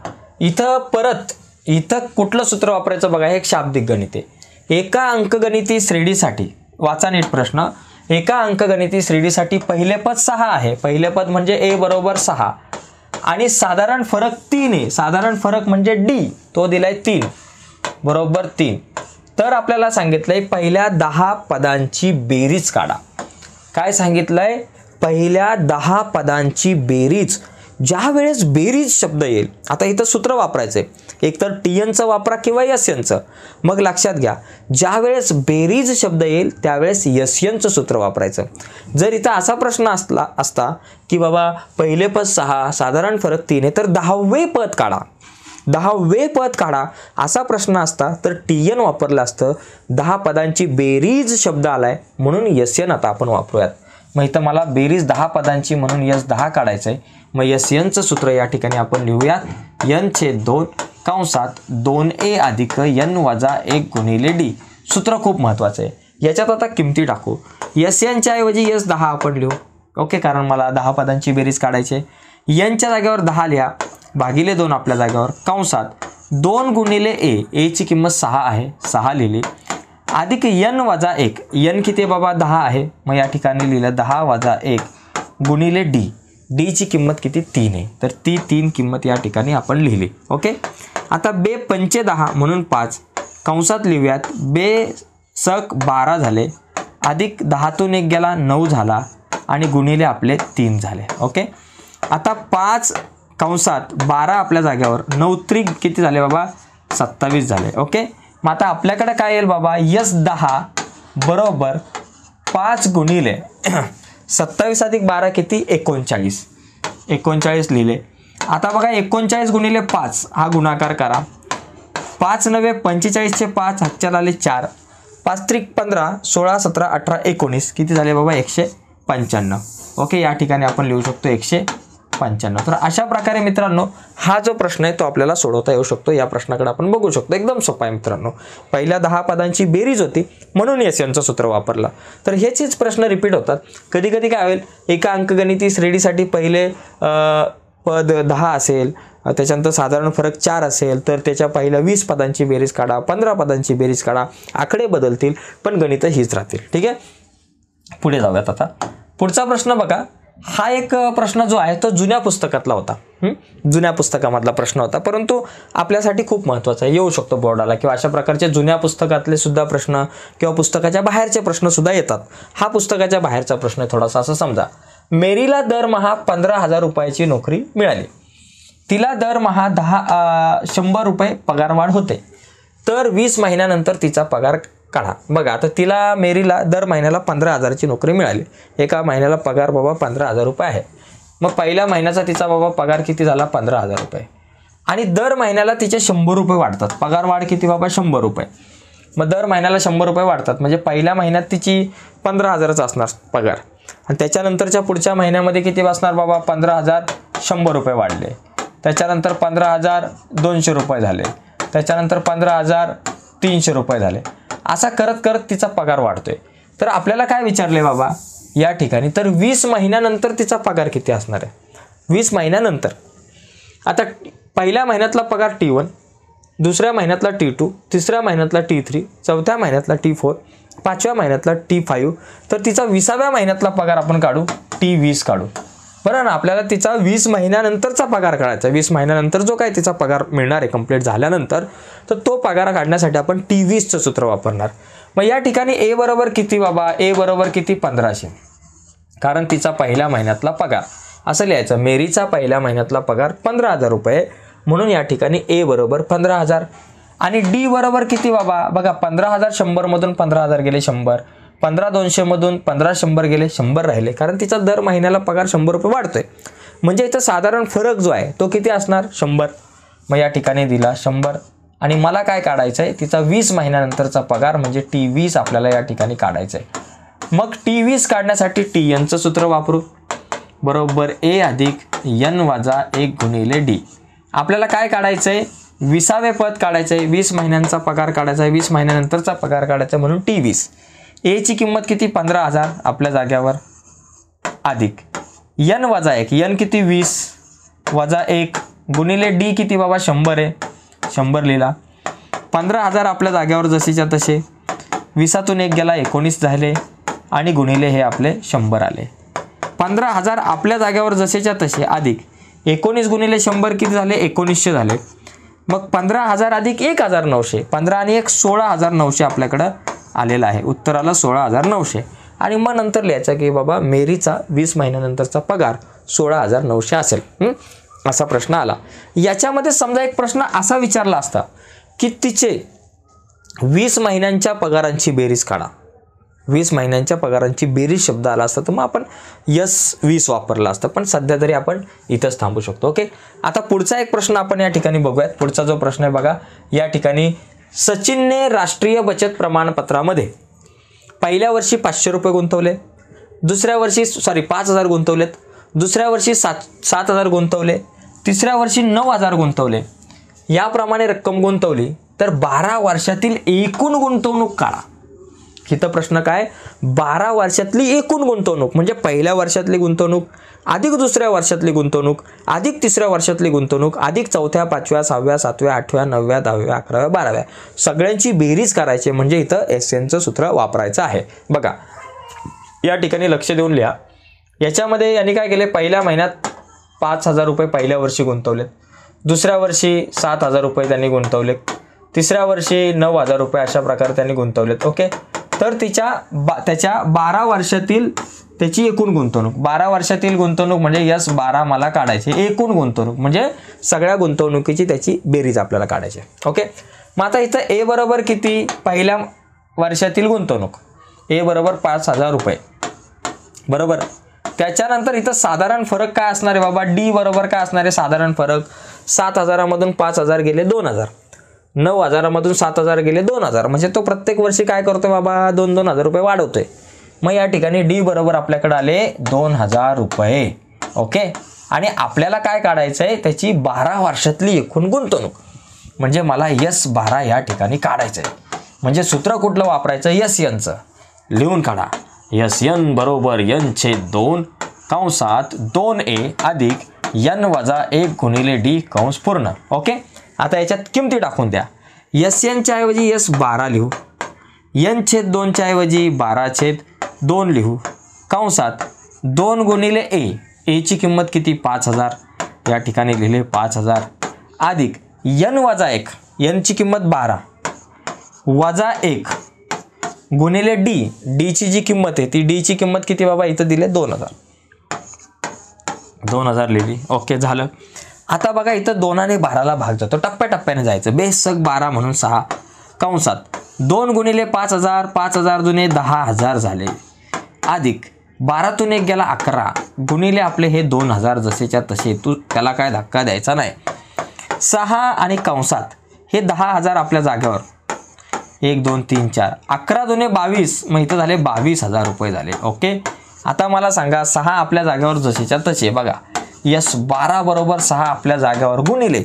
इथं कुठलं सूत्र वापरायचं बघा, हे एक शाब्दिक गणित आहे. एका अंकगणिती श्रेणीसाठी वाचा नीट प्रश्न. एका अंकगणिती श्रेणीसाठी पहिले पद 6 आहे, पहिले पद म्हणजे a बरोबर 6 आणि साधारण फरक 3 आहे. साधारण फरक म्हणजे d, तो दिलाय 3 बरोबर 3. तर आपल्याला सांगितलंय पहिल्या 10 पदांची बेरीज काढा. काय सांगितलंय, पहिल्या 10 पदांची बेरीज ज्या वेळेस बेरीज शब्द येईल, आता इथं सूत्र वापरायचं आहे, एकतर TNचं वापरा किंवा SNचं. मग लक्षात घ्या, ज्या वेळेस बेरीज शब्द येईल त्यावेळेस SNचं सूत्र वापरायचं. जर इथं असा प्रश्न असता की बाबा पहिले पद 6, साधारण फरक 3 आहे, तर 10वे पद काढा, 10वे पद काढा असा प्रश्न असता तर TN वापरलं असतं. 10 पदांची बेरीज शब्द आलाय म्हणून SN आता आपण वापरूयात. मग इथं मला बेरीज 10 पदांची म्हणून S10 काढायचं आहे. मग SNचं सूत्र या ठिकाणी आपण लिहूयात, N/2 कंसात 2A अधिक N वजा 1 गुणिले D. सूत्र खूप महत्त्वाचं आहे. याच्यात आता किमती टाकू. SNच्या ऐवजी S10 आपण लिहू. ओके, कारण मला 10 पदांची बेरीज काढायची आहे. Nच्या जागेवर 10 लिहा, भागिले 2 आपल्या जागेवर, कंसात 2 गुणिले A ची किंमत 6 आहे, 6 लिहिली, अधिक N वजा 1. N किती बाबा 10 आहे, मग या ठिकाणी लिहिलं 10 वजा 1 गुणिले D. D ची किंमत किती 3 आहे, तर ती 3 किंमत या ठिकाणी आपण लिहिली. ओके, आता बे 5 10 म्हणून 5 कंसात लिहूयात, बे सक 12 झाले, अधिक 10तून 1 गेला 9 झाला आणि गुणिले आपले 3 झाले. ओके, आता 5 कंसात 12 आपल्या जागेवर, 9 त्रिक किती झाले बाबा 27 झाले. ओके, मग आता आपल्याकडे काय येईल बाबा, S10 बरोबर 5 गुणिले 27 अधिक 12 किती 39, 39 लिहिले. आता बघा 39 गुणिले 5 हा गुणाकार करा, 5 9 45चे 5 हातच्या आले 4, 5 त्रिक 15, 16 17 18 19 किती झाले बाबा 195. ओके, या ठिकाणी आपण लिहू शकतो 195. तर अशा प्रकारे मित्रांनो हा जो प्रश्न आहे तो आपल्याला सोडवता येऊ शकतो. या प्रश्नाकडे आपण बघू शकतो, एकदम सोपा आहे मित्रांनो. पहिल्या 10 पदांची बेरीज होती म्हणून SNचं सूत्र वापरलं. तर हेच प्रश्न रिपीट होतात. कधी कधी काय होईल, एका अंकगणिती श्रेणीसाठी पहिले पद 10 असेल, त्याच्यानंतर साधारण फरक 4 असेल, तर त्याच्या पहिल्या 20 पदांची बेरीज काढा, 15 पदांची बेरीज काढा, आकडे बदलतील पण गणितं हीच राहतील. ठीक आहे, पुढे जाऊयात. आता पुढचा प्रश्न बघा. हा एक प्रश्न जो आहे तो जुन्या पुस्तकातला होता, जुन्या पुस्तकामधला प्रश्न होता, परंतु आपल्यासाठी खूप महत्त्वाचा आहे, येऊ शकतो बोर्डाला, किंवा अशा प्रकारचे जुन्या पुस्तकातले सुद्धा प्रश्न किंवा पुस्तकाच्या बाहेरचे प्रश्न सुद्धा येतात. हा पुस्तकाच्या बाहेरचा प्रश्न आहे थोडासा. असं समजा, मेरीला दरमहा 15,000 रुपयाची नोकरी मिळाली, तिला दरमहा 100 रुपये पगारवाढ होते, तर 20 महिन्यानंतर तिचा पगार काढा. बघा, आता तिला मेरीला दर महिन्याला 15,000ची नोकरी मिळाली, एका महिन्याला पगार बाबा 15,000 रुपये आहे. मग पहिल्या महिन्याचा तिचा बाबा पगार किती झाला 15,000 रुपये, आणि दर महिन्याला तिचे 100 रुपये वाढतात. पगार वाढ किती बाबा 100 रुपये. मग दर महिन्याला 100 रुपये वाढतात, म्हणजे पहिल्या महिन्यात तिची 15,000च असणार पगार, आणि त्याच्यानंतरच्या पुढच्या महिन्यामध्ये किती बसणार बाबा 15,000 100 रुपये वाढले, त्याच्यानंतर 15,200 रुपये झाले, त्याच्यानंतर 15,300 रुपये झाले. असा करत करत तिचा पगार वाढतोय. तर आपल्याला काय विचारले बाबा या ठिकाणी, तर 20 महिन्यानंतर तिचा पगार किती असणार आहे, 20 महिन्यानंतर. आता पहिल्या महिन्यातला पगार T1, दुसऱ्या महिन्यातला T2, तिसऱ्या महिन्यातला T3, चौथ्या महिन्यातला T4, 5व्या महिन्यातला T5, तर तिचा 20व्या महिन्यातला पगार आपण काढू, T20 काढू. बरं ना, आपल्याला तिचा 20 महिन्यानंतरचा पगार काढायचा. 20 महिन्यानंतर जो काय तिचा पगार मिळणार आहे कंप्लीट झाल्यानंतर, तर तो पगार काढण्यासाठी आपण T20चं सूत्र वापरणार. मग या ठिकाणी A बरोबर किती बाबा, A बरोबर किती 1500, कारण तिचा पहिल्या महिन्यातला पगार असं लिहायचं. मेरीचा पहिल्या महिन्यातला पगार 15,000 रुपये, म्हणून या ठिकाणी A बरोबर 15,000. आणि D बरोबर किती बाबा, बघा 15,000 100 मधून 15,000 गेले 100, 15,200 मधून 15,100 गेले 100 राहिले, कारण तिचा दर महिन्याला पगार 100 रुपये वाढतोय. म्हणजे इथं साधारण फरक जो आहे तो किती असणार 100. मग या ठिकाणी दिला 100, आणि मला काय काढायचं आहे तिचा 20 महिन्यानंतरचा पगार म्हणजे T20 आपल्याला या ठिकाणी काढायचं आहे. मग T20 काढण्यासाठी TNचं सूत्र वापरू, बरोबर A अधिक N वजा 1 गुणिले D. आपल्याला काय काढायचं आहे 20वे पद काढायचं आहे, 20 महिन्यांचा पगार काढायचा आहे, 20 महिन्यानंतरचा पगार काढायचा म्हणून T20. A ची किंमत किती 15,000 आपल्या जाग्यावर, अधिक N वजा 1, N किती 20 वजा 1 गुणिले D किती बाबा 100 आहे, 100 लिहिला. 15,000 आपल्या जाग्यावर जसेच्या तसे, 20तून 1 गेला 19 झाले, आणि गुणिले हे आपले 100 आले. 15,000 आपल्या जाग्यावर जसेच्या तसे, अधिक 19 गुणिले 100 किती झाले 1900 झाले. मग 15,000 अधिक 1,900, 15 आणि 1 16,900 आपल्याकडं आलेला आहे. उत्तराला 16,900. आणि मग नंतर लिहायचं की बाबा मेरीचा 20 महिन्यानंतरचा पगार 16,900 असेल. असा प्रश्न आला. याच्यामध्ये समजा एक प्रश्न असा विचारला असता की तिचे 20 महिन्यांच्या पगारांची बेरीज काढा. 20 महिन्यांच्या पगारांची बेरीज शब्द आला असता तर मग आपण S20 वापरला असतं, पण सध्या तरी आपण इथंच थांबू शकतो. ओके. आता पुढचा एक प्रश्न आपण या ठिकाणी बघूयात. पुढचा जो प्रश्न आहे बघा, या ठिकाणी सचिनने राष्ट्रीय बचत प्रमाणपत्रामध्ये पहिल्या वर्षी 500 रुपये गुंतवले, दुसऱ्या वर्षी 5,000 गुंतवलेत, दुसऱ्या वर्षी 7,000 गुंतवले, तिसऱ्या वर्षी 9,000 गुंतवले. याप्रमाणे रक्कम गुंतवली तर 12 वर्षातील एकूण गुंतवणूक काढा. इथं प्रश्न काय, 12 वर्षातली एकूण गुंतवणूक म्हणजे पहिल्या वर्षातली गुंतवणूक अधिक दुसऱ्या वर्षातली गुंतवणूक अधिक तिसऱ्या वर्षातली गुंतवणूक अधिक चौथ्या, 5व्या, 6व्या, 7व्या, 8व्या, 9व्या, 10व्या, 11व्या, 12व्या सगळ्यांची बेरीज करायची, म्हणजे इथं SNचं सूत्र वापरायचं आहे. बघा या ठिकाणी लक्ष देऊन लिहा. याच्यामध्ये यांनी काय केले, पहिल्या महिन्यात 5,000 रुपये पहिल्या वर्षी गुंतवलेत, दुसऱ्या वर्षी 7,000 रुपये त्यांनी गुंतवले, तिसऱ्या वर्षी 9,000 रुपये अशा प्रकारे त्यांनी गुंतवलेत. ओके. तर त्याच्या 12 वर्षातील त्याची एकूण गुंतवणूक, 12 वर्षातील गुंतवणूक म्हणजे S12 मला काढायची. एकूण गुंतवणूक म्हणजे सगळ्या गुंतवणुकीची त्याची बेरीज आपल्याला काढायची. ओके. मग आता इथं A बरोबर किती, पहिल्या वर्षातील गुंतवणूक A बरोबर 5,000 रुपये बरोबर. त्याच्यानंतर इथं साधारण फरक काय असणार आहे बाबा, D बरोबर काय असणार आहे साधारण फरक, 7,000मधून 5,000 गेले 2,000, 9,000मधून 7,000 गेले 2,000, म्हणजे तो प्रत्येक वर्षी काय करतोय बाबा, 2,000 रुपये वाढवतोय. मग या ठिकाणी D बरोबर आपल्याकडे आले 2,000 रुपये. ओके. आणि आपल्याला काय काढायचं आहे, त्याची 12 वर्षातली एकूण गुंतवणूक म्हणजे मला S12 या ठिकाणी काढायचं आहे. म्हणजे सूत्र कुठलं वापरायचं, SNचं लिहून काढा. SN बरोबर N/2 कंसात 2A अधिक N वजा 1 गुणिले D कंस पूर्ण. ओके. आता याच्यात किमती टाकून द्या. SNच्या ऐवजी S12 लिहू, N/2च्या ऐवजी 12/2 लिहू, कंसात 2 गुणिले A ची किंमत किती 5,000 या ठिकाणी लिहिले 5,000 अधिक N वजा 1 N ची किंमत 12 वजा 1 गुणिले D ची जी किंमत आहे ती D ची किंमत किती बाबा इथं दिले 2,000 लिहिली. ओके झालं. आता बघा इथं 2ने 12ला भाग जातो, टप्प्याटप्प्याने जायचं. बेसक 12 म्हणून 6 कंसात 2 गुणिले 5,000 5,000 दुने 10,000 झाले अधिक 12तून 1 गेला 11 गुणिले आपले हे 2,000 जसेच्या तसे, तू त्याला काय धक्का द्यायचा नाही. 6 आणि कंसात हे 10,000 आपल्या जागेवर 1 2 3 4 11 दुने 22, मग इथं झाले 22,000 रुपये झाले. ओके. आता मला सांगा 6 आपल्या जागेवर जसेच्या तसे बघा, S12 बरोबर 6 आपल्या जागेवर गुणिले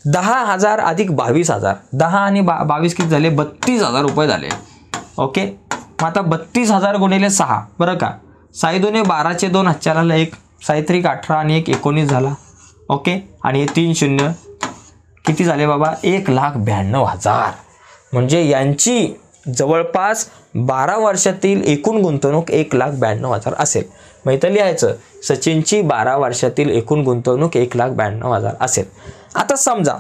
10,000 अधिक 22,000, 10 आणि 22 किती झाले 32,000 रुपये झाले. ओके. मग आता 32,000 गुणिले 6 बरं का, 6 दुने 12चे 2 हातच्याला 1, 6 18 आणि 1 19 झाला. ओके. आणि हे 3 शून्य किती झाले बाबा 1,92,000. म्हणजे यांची जवळपास 12 वर्षातील एकूण गुंतवणूक 1,92,000 असेल. मग इथं लिहायचं सचिनची 12 वर्षातील एकूण गुंतवणूक 1,92,000 असेल. आता समजा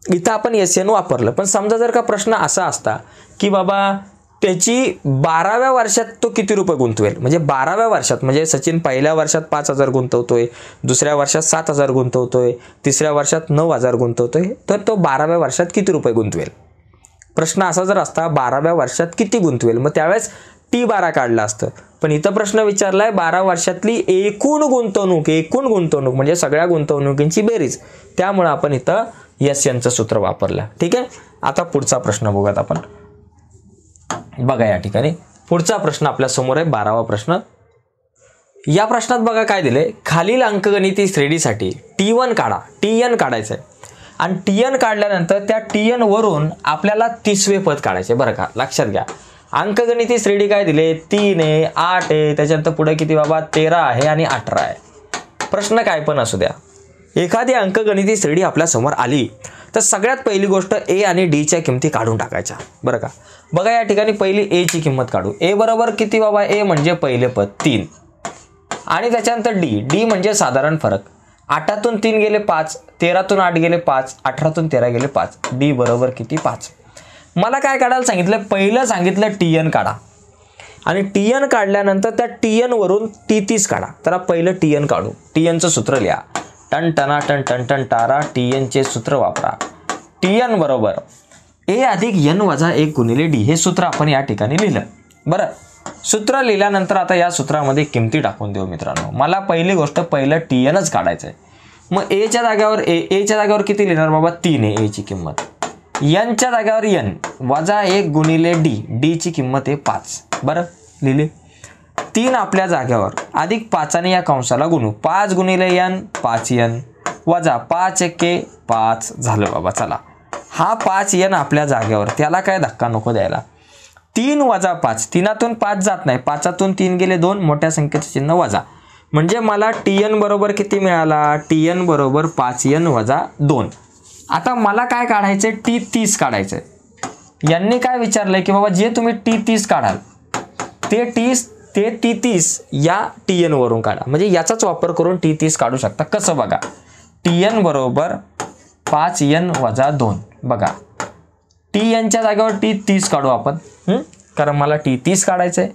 इथं आपण SN वापरलं, पण समजा जर का प्रश्न असा असता की बाबा त्याची 12व्या वर्षात तो किती रुपये गुंतवेल, म्हणजे 12व्या वर्षात म्हणजे सचिन पहिल्या वर्षात 5,000 गुंतवतोय, दुसऱ्या वर्षात 7,000 गुंतवतोय, तिसऱ्या वर्षात 9,000 गुंतवतोय, तर तो 12व्या वर्षात किती रुपये गुंतवेल. प्रश्न असा जर असता 12व्या वर्षात किती गुंतवेल, मग त्यावेळेस T12 काढलं असतं. पण इथं प्रश्न विचारलाय 12 वर्षातली एकूण गुंतवणूक म्हणजे सगळ्या गुंतवणुकींची बेरीज, त्यामुळे आपण इथं SNचं सूत्र वापरलं. ठीक आहे. आता पुढचा प्रश्न बघूयात आपण. बघा या ठिकाणी पुढचा प्रश्न आपल्या समोर आहे 12वा प्रश्न. या प्रश्नात बघा काय दिले, खालील अंकगणिती श्रेणीसाठी T1 काढा, TN काढायचं आहे आणि TN काढल्यानंतर त्या TN वरून आपल्याला 30वे पद काढायचे. बरं का, लक्षात घ्या. अंकगणिती श्रेणी काय दिले 3 आहे, 8 आहे, त्याच्यानंतर पुढे किती बाबा 13 आहे आणि 18 आहे. प्रश्न काय पण असू द्या, एखादी अंकगणिती श्रेणी आपल्या समोर आली तर सगळ्यात पहिली गोष्ट A आणि D च्या किमती काढून टाकायच्या. बरं का. बघा या ठिकाणी पहिली A ची किंमत काढू. A बरोबर किती बाबा, A म्हणजे पहिले पद 3 आणि त्याच्यानंतर D म्हणजे साधारण फरक. 8तून 3 गेले 5, 13तून 8 गेले 5, 18तून 13 गेले 5, D बरोबर किती 5. मला काय काढायला सांगितलं, पहिलं सांगितलं TN काढा आणि TN काढल्यानंतर त्या TN वरून T30 काढा. तर पहिलं TN काढू. TNचं सूत्र लिहा. टन टना टन टन टन टारा TNचे सूत्र वापरा. TN बरोबर A अधिक N वजा 1 गुणिले D हे सूत्र आपण या ठिकाणी लिहिलं. बरं, सूत्र लिहिल्यानंतर आता या सूत्रामध्ये किमती टाकून देऊ मित्रांनो. मला पहिली गोष्ट पहिलं TNच काढायचं आहे. मग Aच्या जागेवर किती लिहिणार बाबा? 3 आहे Aची किंमत. Nच्या जागेवर N वजा 1 गुणिले D. D ची किंमत आहे 5. बरं, लिहिले. 3 आपल्या जागेवर अधिक 5 या कंसाला गुणू. 5 गुणिले N 5N वजा 5 एके 5 झालं बाबा. चला, हा 5N आपल्या जागेवर, त्याला काय धक्का नको द्यायला. 3 वजा 5, 3तून 5 जात नाही, 5तून 3 गेले 2, मोठ्या संख्येचं चिन्ह वजा. म्हणजे मला TN बरोबर किती मिळाला? TN बरोबर 5N वजा 2. आता मला काय काढायचंय? T30 काढायचंय. यांनी काय विचारलंय की बाबा जे तुम्ही T30 काढाल ते T30 या TN वरून काढा. म्हणजे याचाच वापर करून T30 काढू शकता. कसं बघा, TN बरोबर 5N वजा 2. बघा, TNच्या जागेवर T30 काढू आपण, कारण मला T30 काढायचंय.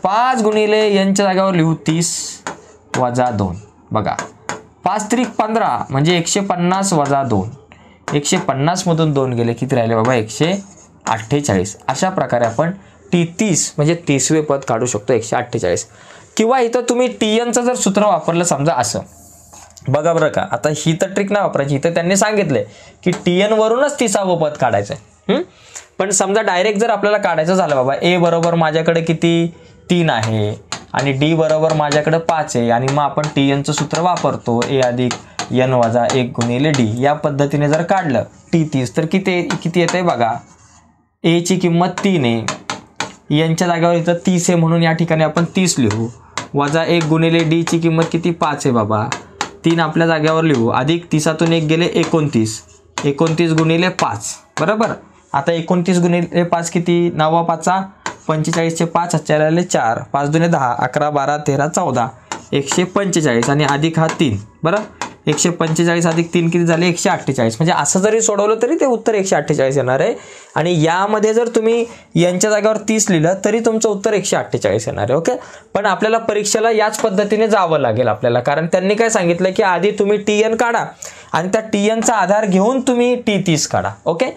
5 गुणिले Nच्या जागेवर लिहू 30 वजा 2. बघा, 5 त्रिक 15 म्हणजे 150 वजा 2. 150 मधून 2 गेले, किती राहिले बाबा? 148. अशा प्रकारे आपण T30 म्हणजे 30वे पद काढू शकतो, 148. किंवा इथं तुम्ही TNचं जर सूत्र वापरलं समजा असं, बघा बरं का, आता ही तर ट्रिक नाही वापरायची. इथं त्यांनी सांगितलंय की TN वरूनच 30वं पद काढायचंय. पण समजा डायरेक्ट जर आपल्याला काढायचं झालं बाबा, A बरोबर माझ्याकडे किती 3 आहे आणि D बरोबर माझ्याकडे 5 आहे आणि मग आपण TNचं सूत्र वापरतो, A अधिक N वजा 1 गुणिले D. या पद्धतीने जर काढलं T30 तर किती येते बघा. A ची किंमत 3 आहे, Nच्या जागेवर इथं 30 आहे म्हणून या ठिकाणी आपण 30 लिहू. वजा 1 गुणिले D ची किंमत किती? 5 आहे बाबा. 3 आपल्या जागेवर लिहू. अधिक 30तून 1 गेले 29. 29 गुणिले 5. बरोबर. आता 29 गुणिले 5 किती? 9 5 45चे 5 आले 4. 5 दुने 10, 11 12 13 14. 145 आणि अधिक हा 3. बरं, 145 अधिक 3 किती झाले? 148. म्हणजे असं जरी सोडवलं तरी ते उत्तर 148 येणार आहे. आणि यामध्ये जर तुम्ही यांच्या जागेवर 30 लिहिलं तरी तुमचं उत्तर 148 येणार आहे. ओके, पण आपल्याला परीक्षेला याच पद्धतीने जावं लागेल आपल्याला, कारण त्यांनी काय सांगितलं की आधी तुम्ही TN काढा आणि त्या TNचा आधार घेऊन तुम्ही T30 काढा. ओके,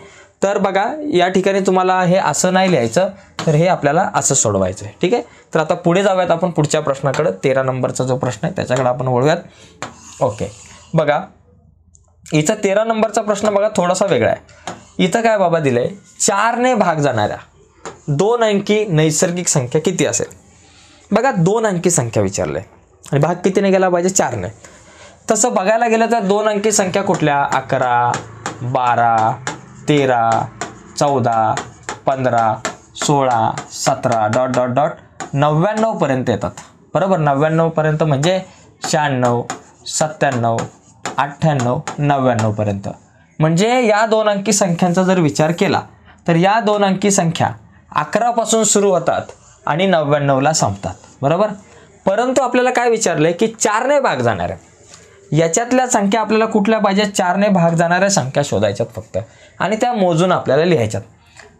तर बघा या ठिकाणी तुम्हाला हे असं नाही लिहायचं, तर हे आपल्याला असं सोडवायचं आहे. ठीक आहे, तर आता पुढे जाऊयात आपण पुढच्या प्रश्नाकडे. 13 नंबरचा जो प्रश्न आहे त्याच्याकडे आपण वळूयात. ओके, बघा इथं 13 नंबरचा प्रश्न बघा थोडासा वेगळा आहे. इथं काय बाबा दिलंय? 4 ने भाग जाणाऱ्या 2 अंकी नैसर्गिक संख्या किती असेल? बघा 2 अंकी संख्या विचारलंय आणि भाग कितीने गेला पाहिजे? 4 ने. तसं बघायला गेलं तर 2 अंकी संख्या कुठल्या? 11 12 13 14 15 16 17 डॉट डॉट डॉट 99 पर्यंत येतात. बरोबर, 99 पर्यंत म्हणजे 96 97 98 99 पर्यंत. म्हणजे या 2 अंकी संख्यांचा जर विचार केला तर या 2 अंकी संख्या 11 पासून सुरू होतात आणि 99ला संपतात. बरोबर, परंतु आपल्याला काय विचारलंय की 4 ने भाग जाणाऱ्या याच्यातल्या संख्या आपल्याला कुठल्या पाहिजे? 4 ने भाग जाणाऱ्या संख्या शोधायच्यात फक्त आणि त्या मोजून आपल्याला लिहायच्यात.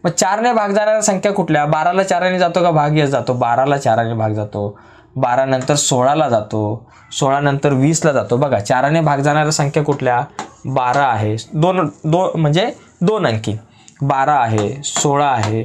मग 4 ने भाग जाणाऱ्या संख्या कुठल्या? 12ला 4 ने जातो का? भाग येत जातो. 12ला 4 ने भाग जातो. 12 नंतर 16ला जातो. 16 नंतर 20ला जातो. बघा 4 ने भाग जाणाऱ्या संख्या कुठल्या? 12 आहे. म्हणजे 2 अंकी 12 आहे, 16 आहे,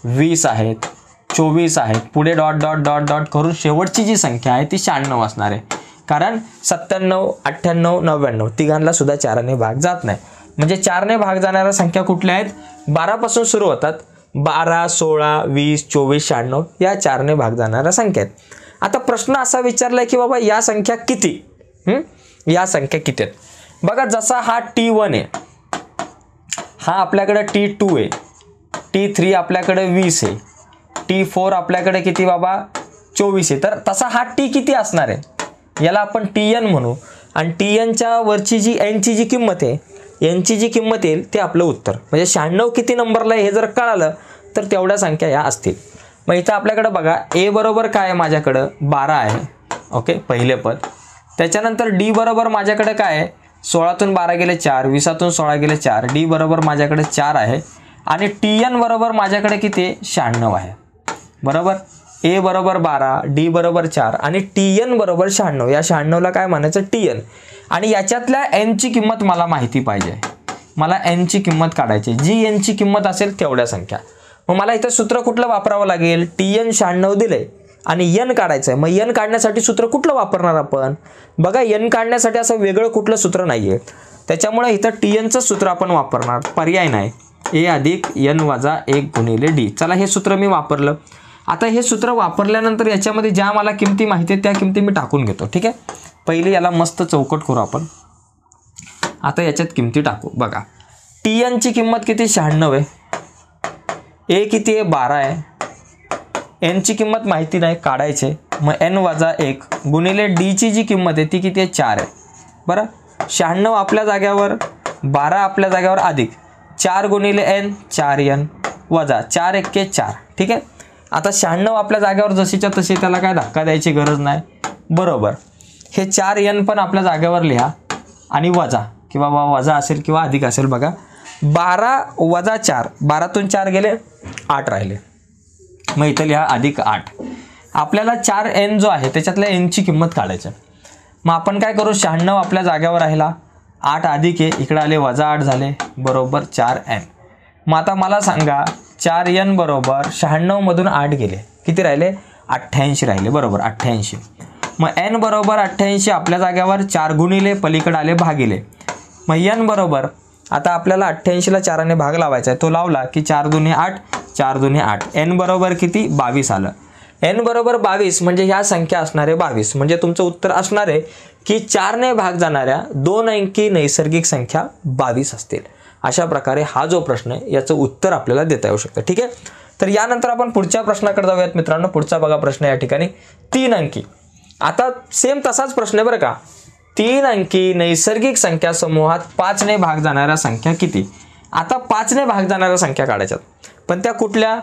20 आहेत, 24 आहेत. पुढे डॉट डॉट डॉट डॉट करून शेवटची जी संख्या आहे ती 96 असणार आहे. कारण 97 98 99 तिघांना सुद्धा 4 ने भाग जात नाही. म्हणजे 4 ने भाग जाणाऱ्या संख्या कुठल्या आहेत? 12 पासून सुरू होतात. 12 16 20 24 96 या 4 ने भाग जाणाऱ्या संख्या आहेत. आता प्रश्न असा विचारलाय की बाबा या संख्या किती? या संख्या किती आहेत? बघा जसा हा T1 आहे, हा आपल्याकडे T2 आहे, T3 आपल्याकडे 20 आहे, T4 आपल्याकडे किती बाबा? 24 आहे. तर तसा हा T किती असणार आहे? याला आपण TN म्हणू आणि TNच्या वरची जी Nची जी किंमत आहे, Nची जी किंमत येईल ते आपलं उत्तर. म्हणजे 96 किती नंबरला हे जर कळालं तर तेवढ्या संख्या या असतील. मग इथं आपल्याकडे बघा A बरोबर काय आहे? माझ्याकडं 12 आहे. ओके, पहिले पद. त्याच्यानंतर D बरोबर माझ्याकडे काय आहे? 16तून 12 गेले 4, 20तून 16 गेले 4. D बरोबर माझ्याकडे 4 आहे आणि TN बरोबर माझ्याकडे किती आहे? 96 आहे. बरोबर, ए बरोबर 12, डी बरोबर 4 आणि TN बरोबर 96. या 96ला काय म्हणायचं TN. आणि याच्यातल्या n ची किंमत मला माहिती पाहिजे. मला n ची किंमत काढायची. जी n ची किंमत असेल तेवढ्या संख्या. मग मला इथं सूत्र कुठलं वापरावं लागेल. TN 96 दिले आणि n काढायचं आहे. मग n काढण्यासाठी सूत्र कुठलं वापरणार आपण. बघा n काढण्यासाठी असं वेगळं कुठलं सूत्र नाहीये. त्याच्यामुळे इथं TNचं सूत्र आपण वापरणार. पर्याय नाही. a अधिक n वजा 1 गुणिले d. चला हे सूत्र मी वापरलं. आता हे सूत्र वापरल्यानंतर याच्यामध्ये ज्या मला किमती माहिती आहेत त्या किमती मी टाकून घेतो. ठीक आहे. पहिले याला मस्त चौकट करू आपण. आता याच्यात किमती टाकू. बघा TN ची किंमत किती 96 आहे. ए किती आहे 12 आहे. n ची किंमत माहिती नाही काढायचे. मग n वजा 1 गुणिले d ची जी किंमत आहे ती किती आहे 4 आहे. बरं 96 आपल्या जाग्यावर 12 आपल्या जाग्यावर अधिक 4 गुणिले n 4n वजा 4 एक्के 4. ठीक आहे. आता 96 आपल्या जाग्यावर जशीच्या तशी त्याला काय धक्का द्यायची गरज नाही. बरोबर हे 4n पण आपल्या जागेवर लिहा आणि वजा किंवा वजा असेल किंवा अधिक असेल. बघा 12 वजा 4 12तून 4 गेले 8 राहिले. मग इथं लिहा अधिक 8. आपल्याला 4n जो आहे त्याच्यातल्या n ची किंमत काढायची. मग आपण काय करू 96 आपल्या जागेवर राहिला 8 अधिक आहे इकडे आले वजा 8 झाले बरोबर 4n. मग आता मला सांगा 4n बरोबर 96 मधून 8 गेले किती राहिले 88 राहिले बरोबर 88. मग n बरोबर 88 आपल्या जागेवर 4 गुणिले पलीकडे आले भागिले. मग n बरोबर आता आपल्याला 88ला 4ने भाग लावायचा आहे. तो लावला की 4 दुने 8 4 दुने 8. n बरोबर किती 22 आलं. n बरोबर 22 म्हणजे ह्या संख्या असणारे 22. म्हणजे तुमचं उत्तर असणार आहे की 4ने भाग जाणाऱ्या 2 अंकी नैसर्गिक संख्या 22 असतील. अशा प्रकारे हा जो प्रश्न आहे याचं उत्तर आपल्याला देता येऊ शकतं. ठीक आहे. तर यानंतर आपण पुढच्या प्रश्नाकडे जाऊयात मित्रांनो. पुढचा बघा प्रश्न या ठिकाणी 3 अंकी. आता सेम तसाच प्रश्न आहे बरं का. 3 अंकी नैसर्गिक संख्या समूहात 5ने भाग जाणाऱ्या संख्या किती. आता 5ने भाग जाणाऱ्या संख्या काढायच्यात. पण त्या कुठल्या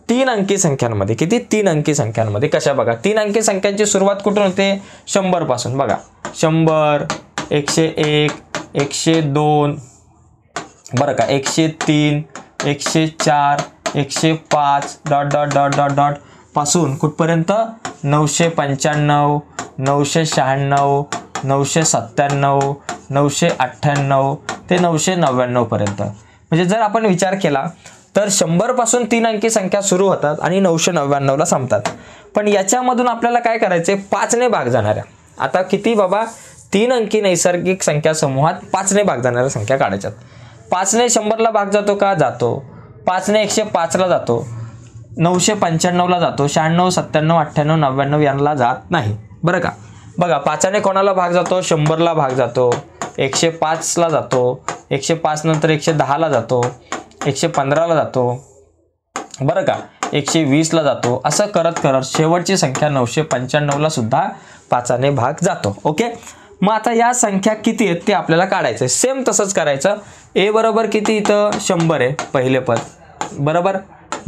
3 अंकी संख्यांमध्ये. किती 3 अंकी संख्यांमध्ये. कशा बघा 3 अंकी संख्यांची सुरुवात कुठून होते 100 पासून. बघा 100 101 102 बरं का 103 104 105 dot dot dot dot dot पासून कुठपर्यंत 995 996 997 998 ते 999 पर्यंत. म्हणजे जर आपण विचार केला तर 100 पासून 3 अंकी संख्या सुरू होतात आणि 999 ला संपतात. पण याच्यामधून आपल्याला काय करायचे 5ने भाग जाणाऱ्या. आता किती बाबा 3 अंकी नैसर्गिक संख्या समूहात 5ने भाग जाणाऱ्या संख्या काढायच्यात. 5ने 100 ला भाग जातो का जातो. 5ने 105 ला जातो 995 ला जातो 96 97 98 99 यांना जात नाही. बरं का. बघा 5ने कोणाला भाग जातो 100 ला भाग जातो 105 ला जातो 105 नंतर 110 ला जातो 115 ला जातो बरं का 120 ला जातो. असं करत करत शेवटची संख्या 995 ला सुद्धा 5ने भाग जातो. ओके. मग आता या संख्या किती आहेत ते आपल्याला काढायचं. सेम तसंच करायचं. ए बरोबर किती इथं 100 आहे पहिले पद बरोबर.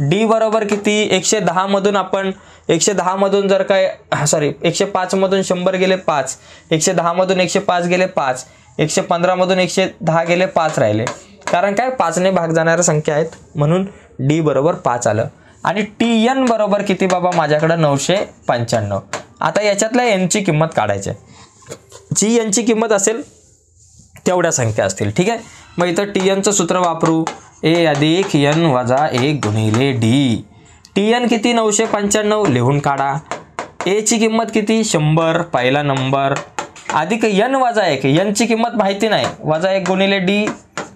डी बरोबर किती 110 मधून आपण 110 मधून जर काय 105 मधून 100 गेले 5 110 मधून 105 गेले 5 115 मधून 110 गेले 5 राहिले. कारण काय 5ने भाग जाणाऱ्या संख्या आहेत म्हणून डी बरोबर 5 आलं. आणि TN बरोबर किती बाबा माझ्याकडे 995. आता याच्यातल्या n ची किंमत काढायची. जी n ची किंमत असेल तेवढ्या संख्या असतील. ठीक आहे. मग इथं TNचं सूत्र वापरू. ए अधिक n वजा 1 गुणिले d. TN किती 995 लिहून काढा. ए ची किंमत किती 100 पहिला नंबर अधिक n वजा 1 n ची किंमत माहिती नाही वजा 1 गुणिले d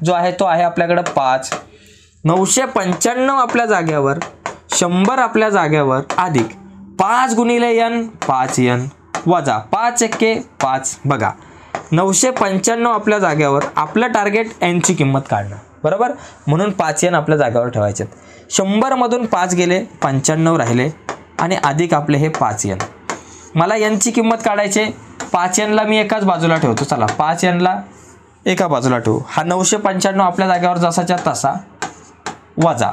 जो आहे तो आहे आपल्याकडे 5. 995 आपल्या जाग्यावर 100 आपल्या जाग्यावर अधिक 5 गुणिले n 5n वजा 5 एक्के 5. बघा 995 आपल्या जाग्यावर आपलं टार्गेट n ची किंमत काढणं बरोबर. म्हणून 5n आपल्या जाग्यावर ठेवायचे. 100 मधून 5 गेले 95 राहिले आणि अधिक आपले हे 5n. मला n ची किंमत काढायचे. 5n ला मी एकाच बाजूला ठेवतो. चला 5n ला एका बाजूला ठेवू. हा 995 आपल्या जाग्यावर जसाच्या तसा वजा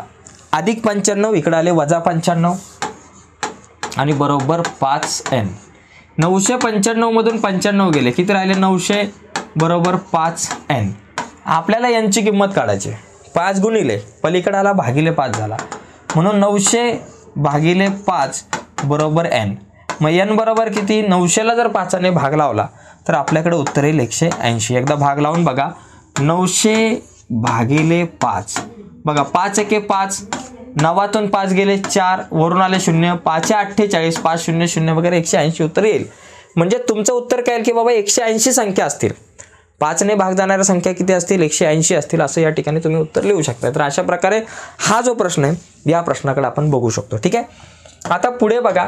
अधिक 95 इकडे आले वजा 95 आणि बरोबर 5n. 995 मधून 95 गेले किती राहिले 900 बरोबर 5n. आपल्याला n ची किंमत काढायची. 5 गुणिले पलीकडे आला भागिले 5 झाला म्हणून 900 भागिले 5 बरोबर n. मग n बरोबर किती, 900ला जर 5ने भाग लावला तर आपल्याकडे उत्तर येईल 180. एकदा भाग लावून बघा, 900 भागिले 5. बघा 5 एके 5, 9तून 5 गेले 4, वरून आले 0, 5 48, 5 0 0 वगैरे 180 उत्तर येईल. म्हणजे तुमचं उत्तर काय की बाबा 180 संख्या असतील, 5ने भाग जाणाऱ्या संख्या किती असतील, 180 असतील, असं या ठिकाणी तुम्ही उत्तर लिहू शकता. तर अशा प्रकारे हा जो प्रश्न आहे या प्रश्नाकडे आपण बघू शकतो. ठीक आहे. आता पुढे बघा,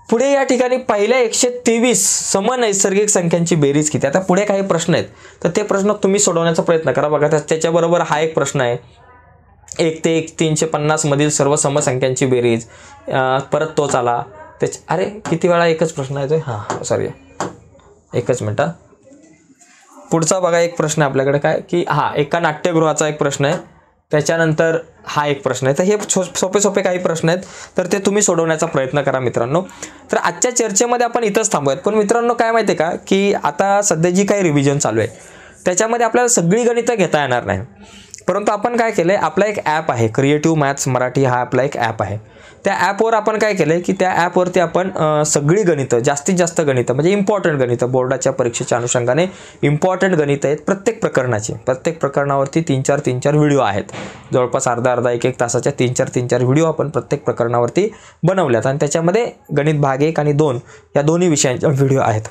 पुढे या ठिकाणी पहिल्या 123 समनैसर्गिक संख्यांची बेरीज किती. आता पुढे काही प्रश्न आहेत, तर ते प्रश्न तुम्ही सोडवण्याचा प्रयत्न करा. बघा त्याच्याबरोबर हा एक प्रश्न आहे, 1 ते 350 मधील सर्व समसंख्यांची बेरीज. परत तोच आला अरे किती वेळा एकच प्रश्न येतोय. हां सॉरी, एकच मिनटं. पुढचा बघा एक प्रश्न आहे आपल्याकडे काय की एका नाट्यगृहाचा एक प्रश्न आहे, त्याच्यानंतर हा एक प्रश्न आहे. तर हे सोपे सोपे काही प्रश्न आहेत, तर ते तुम्ही सोडवण्याचा प्रयत्न करा मित्रांनो. तर आजच्या चर्चेमध्ये आपण इथंच थांबूयात. पण मित्रांनो काय माहिती आहे का की आता सध्या जी काही रिव्हिजन चालू आहे त्याच्यामध्ये आपल्याला सगळी गणितं घेता येणार नाही, परंतु आपण काय केलं आहे, आपला एक ॲप आहे क्रिएटिव्ह मॅथ्स मराठी, हा आपला एक ॲप आहे. त्या ॲपवर आपण काय केलं आहे की त्या ॲपवरती आपण सगळी गणितं, जास्तीत जास्त गणितं म्हणजे इम्पॉर्टंट गणितं, बोर्डाच्या परीक्षेच्या अनुषंगाने इम्पॉर्टंट गणितं आहेत प्रत्येक प्रकरणाची. प्रत्येक प्रकरणावरती 3-4 व्हिडिओ आहेत, जवळपास अर्धा 1-1 तासाच्या 3-4 व्हिडिओ आपण प्रत्येक प्रकरणावरती बनवल्यात. आणि त्याच्यामध्ये गणित भाग 1 आणि 2 या दोन्ही विषयांचे व्हिडिओ आहेत.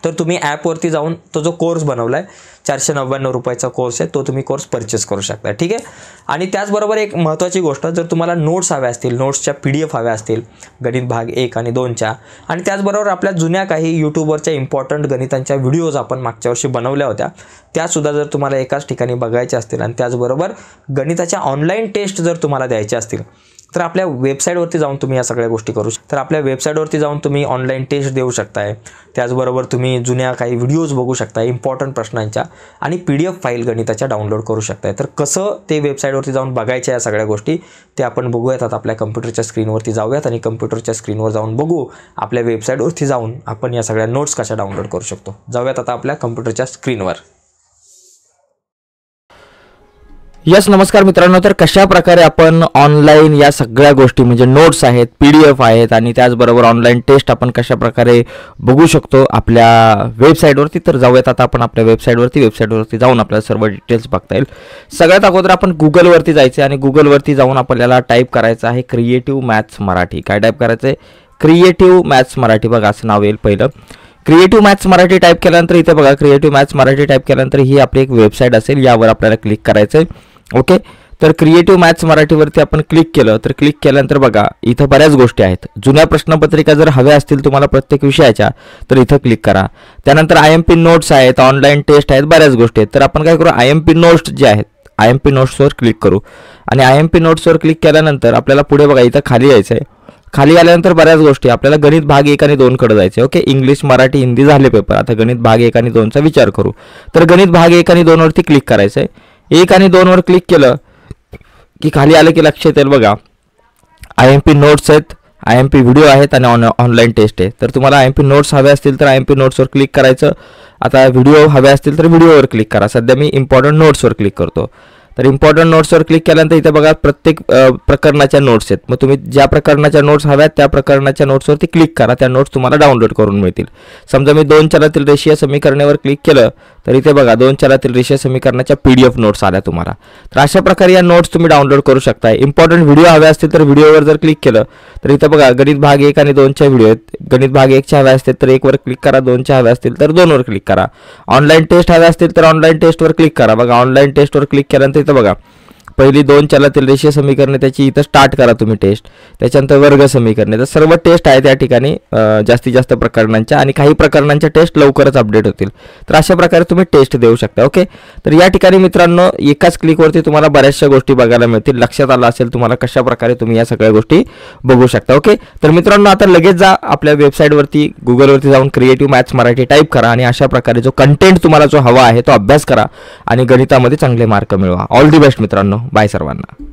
तर तुम्ही ॲपवरती जाऊन तो जो कोर्स बनवला आहे 499 रुपयाचा कोर्स आहे, तो तुम्ही कोर्स परचेस करू शकता. ठीक आहे. आणि त्याचबरोबर एक महत्त्वाची गोष्ट, जर तुम्हाला नोट्स हव्या असतील, नोट्सच्या PDF हव्या असतील गणित भाग 1 आणि 2च्या, आणि त्याचबरोबर आपल्या जुन्या काही यूट्यूबवरच्या इम्पॉर्टंट गणितांच्या व्हिडिओज आपण मागच्या वर्षी बनवल्या होत्या, त्यासुद्धा जर तुम्हाला एकाच ठिकाणी बघायच्या असतील, आणि त्याचबरोबर गणिताच्या ऑनलाईन टेस्ट जर तुम्हाला द्यायच्या असतील, तर आपल्या वेबसाईटवरती जाऊन तुम्ही या सगळ्या गोष्टी करू शकता. तर आपल्या वेबसाईटवरती जाऊन तुम्ही ऑनलाईन टेस्ट देऊ शकताय, त्याचबरोबर तुम्ही जुन्या काही व्हिडिओज बघू शकता इम्पॉर्टंट प्रश्नांच्या, आणि PDF फाईल गणिताच्या डाउनलोड करू शकताय. तर कसं ते वेबसाईटवरती जाऊन बघायच्या या सगळ्या गोष्टी ते आपण बघूयात. आता आपल्या कम्प्युटरच्या स्क्रीनवरती जाऊयात आणि कम्प्युटरच्या स्क्रीनवर जाऊन बघू आपल्या वेबसाईटवरती जाऊन आपण या सगळ्या नोट्स कशा डाउनलोड करू शकतो. जाऊयात आता आपल्या कम्प्युटरच्या स्क्रीनवर. यस, नमस्कार मित्रांनो. तर कशा प्रकारे आपण ऑनलाईन या सगळ्या गोष्टी म्हणजे नोट्स आहेत, PDF आहेत, आणि त्याचबरोबर ऑनलाईन टेस्ट आपण कशा प्रकारे बघू शकतो आपल्या वेबसाईटवरती, तर जाऊयात आता आपण आपल्या वेबसाईटवरती जाऊन आपल्याला सर्व डिटेल्स बघता येईल. सगळ्यात अगोदर आपण गुगलवरती जायचं आणि गुगलवरती जाऊन आपल्याला टाईप करायचं आहे क्रिएटिव्ह मॅथ्स मराठी. काय टाईप करायचं आहे? Creative maths Marathi. बघा असं नाव येईल पहिलं. क्रिएटिव्ह मॅथ्स मराठी टाईप केल्यानंतर इथे बघा क्रिएटिव्ह मॅथ्स मराठी टाईप केल्यानंतर ही आपली एक वेबसाईट असेल, यावर आपल्याला क्लिक करायचं आहे. ओके. तर क्रिएटिव्ह मॅथ्स मराठीवरती आपण क्लिक केलं, तर क्लिक केल्यानंतर बघा इथं बऱ्याच गोष्टी आहेत. जुन्या प्रश्नपत्रिका जर हव्या असतील तुम्हाला प्रत्येक विषयाच्या, तर इथं क्लिक करा. त्यानंतर IMP नोट्स आहेत, ऑनलाईन टेस्ट आहेत, बऱ्याच गोष्टी आहेत. तर आपण काय करू, IMP नोट्स जे आहेत IMP नोट्सवर क्लिक करू. आणि IMP नोट्सवर क्लिक केल्यानंतर आपल्याला पुढे बघा इथं खाली यायचं आहे. खाली आल्यानंतर बऱ्याच गोष्टी, आपल्याला गणित भाग 1 आणि 2 कडे जायचे. ओके. इंग्लिश, मराठी, हिंदी झाले पेपर. आता गणित भाग 1 आणि 2चा विचार करू. तर गणित भाग 1 आणि 2 वरती क्लिक करायचं आहे. 1 आणि 2 वर क्लिक केलं की खाली आलं की लक्षात येईल बघा IMP नोट्स आहेत, IMP व्हिडिओ आहेत आणि ऑनलाईन टेस्ट आहे. तर तुम्हाला IMP नोट्स हवे असतील तर IMP नोट्सवर क्लिक करायचं. आता व्हिडिओ हवे असतील तर व्हिडिओवर क्लिक करा. सध्या मी इम्पॉर्टंट नोट्सवर क्लिक करतो. तर इम्पॉर्टंट नोट्सवर क्लिक केल्यानंतर इथे बघा प्रत्येक प्रकरणाच्या नोट्स आहेत. मग तुम्ही ज्या प्रकरणाच्या नोट्स हव्यात त्या प्रकरणाच्या नोट्सवरती क्लिक करा, त्या नोट्स तुम्हाला डाउनलोड करून मिळतील. समजा मी 2 चलातील रेषीय समीकरणावर क्लिक केलं तर इथे बघा 2 चलातील रेषीय समीकरणाच्या PDF नोट्स आल्या तुम्हाला. तर अशा प्रकारे या नोट्स तुम्ही डाउनलोड करू शकता. इम्पॉर्टंट व्हिडिओ हवे असतील तर व्हिडिओवर जर क्लिक केलं तर इथे बघा गणित भाग 1 आणि 2च्या व्हिडिओ आहेत. गणित भाग 1च्या हव्या असतील तर 1 वर क्लिक करा, 2च्या हव्या असतील तर 2 वर क्लिक करा. ऑनलाईन टेस्ट हव्या असतील तर ऑनलाईन टेस्टवर क्लिक करा. बघा ऑनलाईन टेस्टवर क्लिक केल्यानंतर इथं बघा पहिली 2 चलातील रेषीय समीकरणे त्याची इथं स्टार्ट करा तुम्ही टेस्ट. त्याच्यानंतर वर्ग समीकरणे. तर सर्व टेस्ट आहेत या ठिकाणी जास्तीत जास्त प्रकरणांच्या, आणि काही प्रकरणांच्या टेस्ट लवकरच अपडेट होतील. तर अशा प्रकारे तुम्ही टेस्ट देऊ शकता. ओके. तर या ठिकाणी मित्रांनो एकाच क्लिकवरती तुम्हाला बऱ्याचशा गोष्टी बघायला मिळतील. लक्षात आलं असेल तुम्हाला कशा प्रकारे तुम्ही या सगळ्या गोष्टी बघू शकता. ओके. तर मित्रांनो आता लगेच जा आपल्या वेबसाईटवरती, गुगलवरती जाऊन क्रिएटिव्ह मॅथ्स मराठी टाईप करा आणि अशा प्रकारे जो कंटेंट तुम्हाला जो हवा आहे तो अभ्यास करा आणि गणितामध्ये चांगले मार्क मिळवा. ऑल दी बेस्ट मित्रांनो. बाय सर्वांना.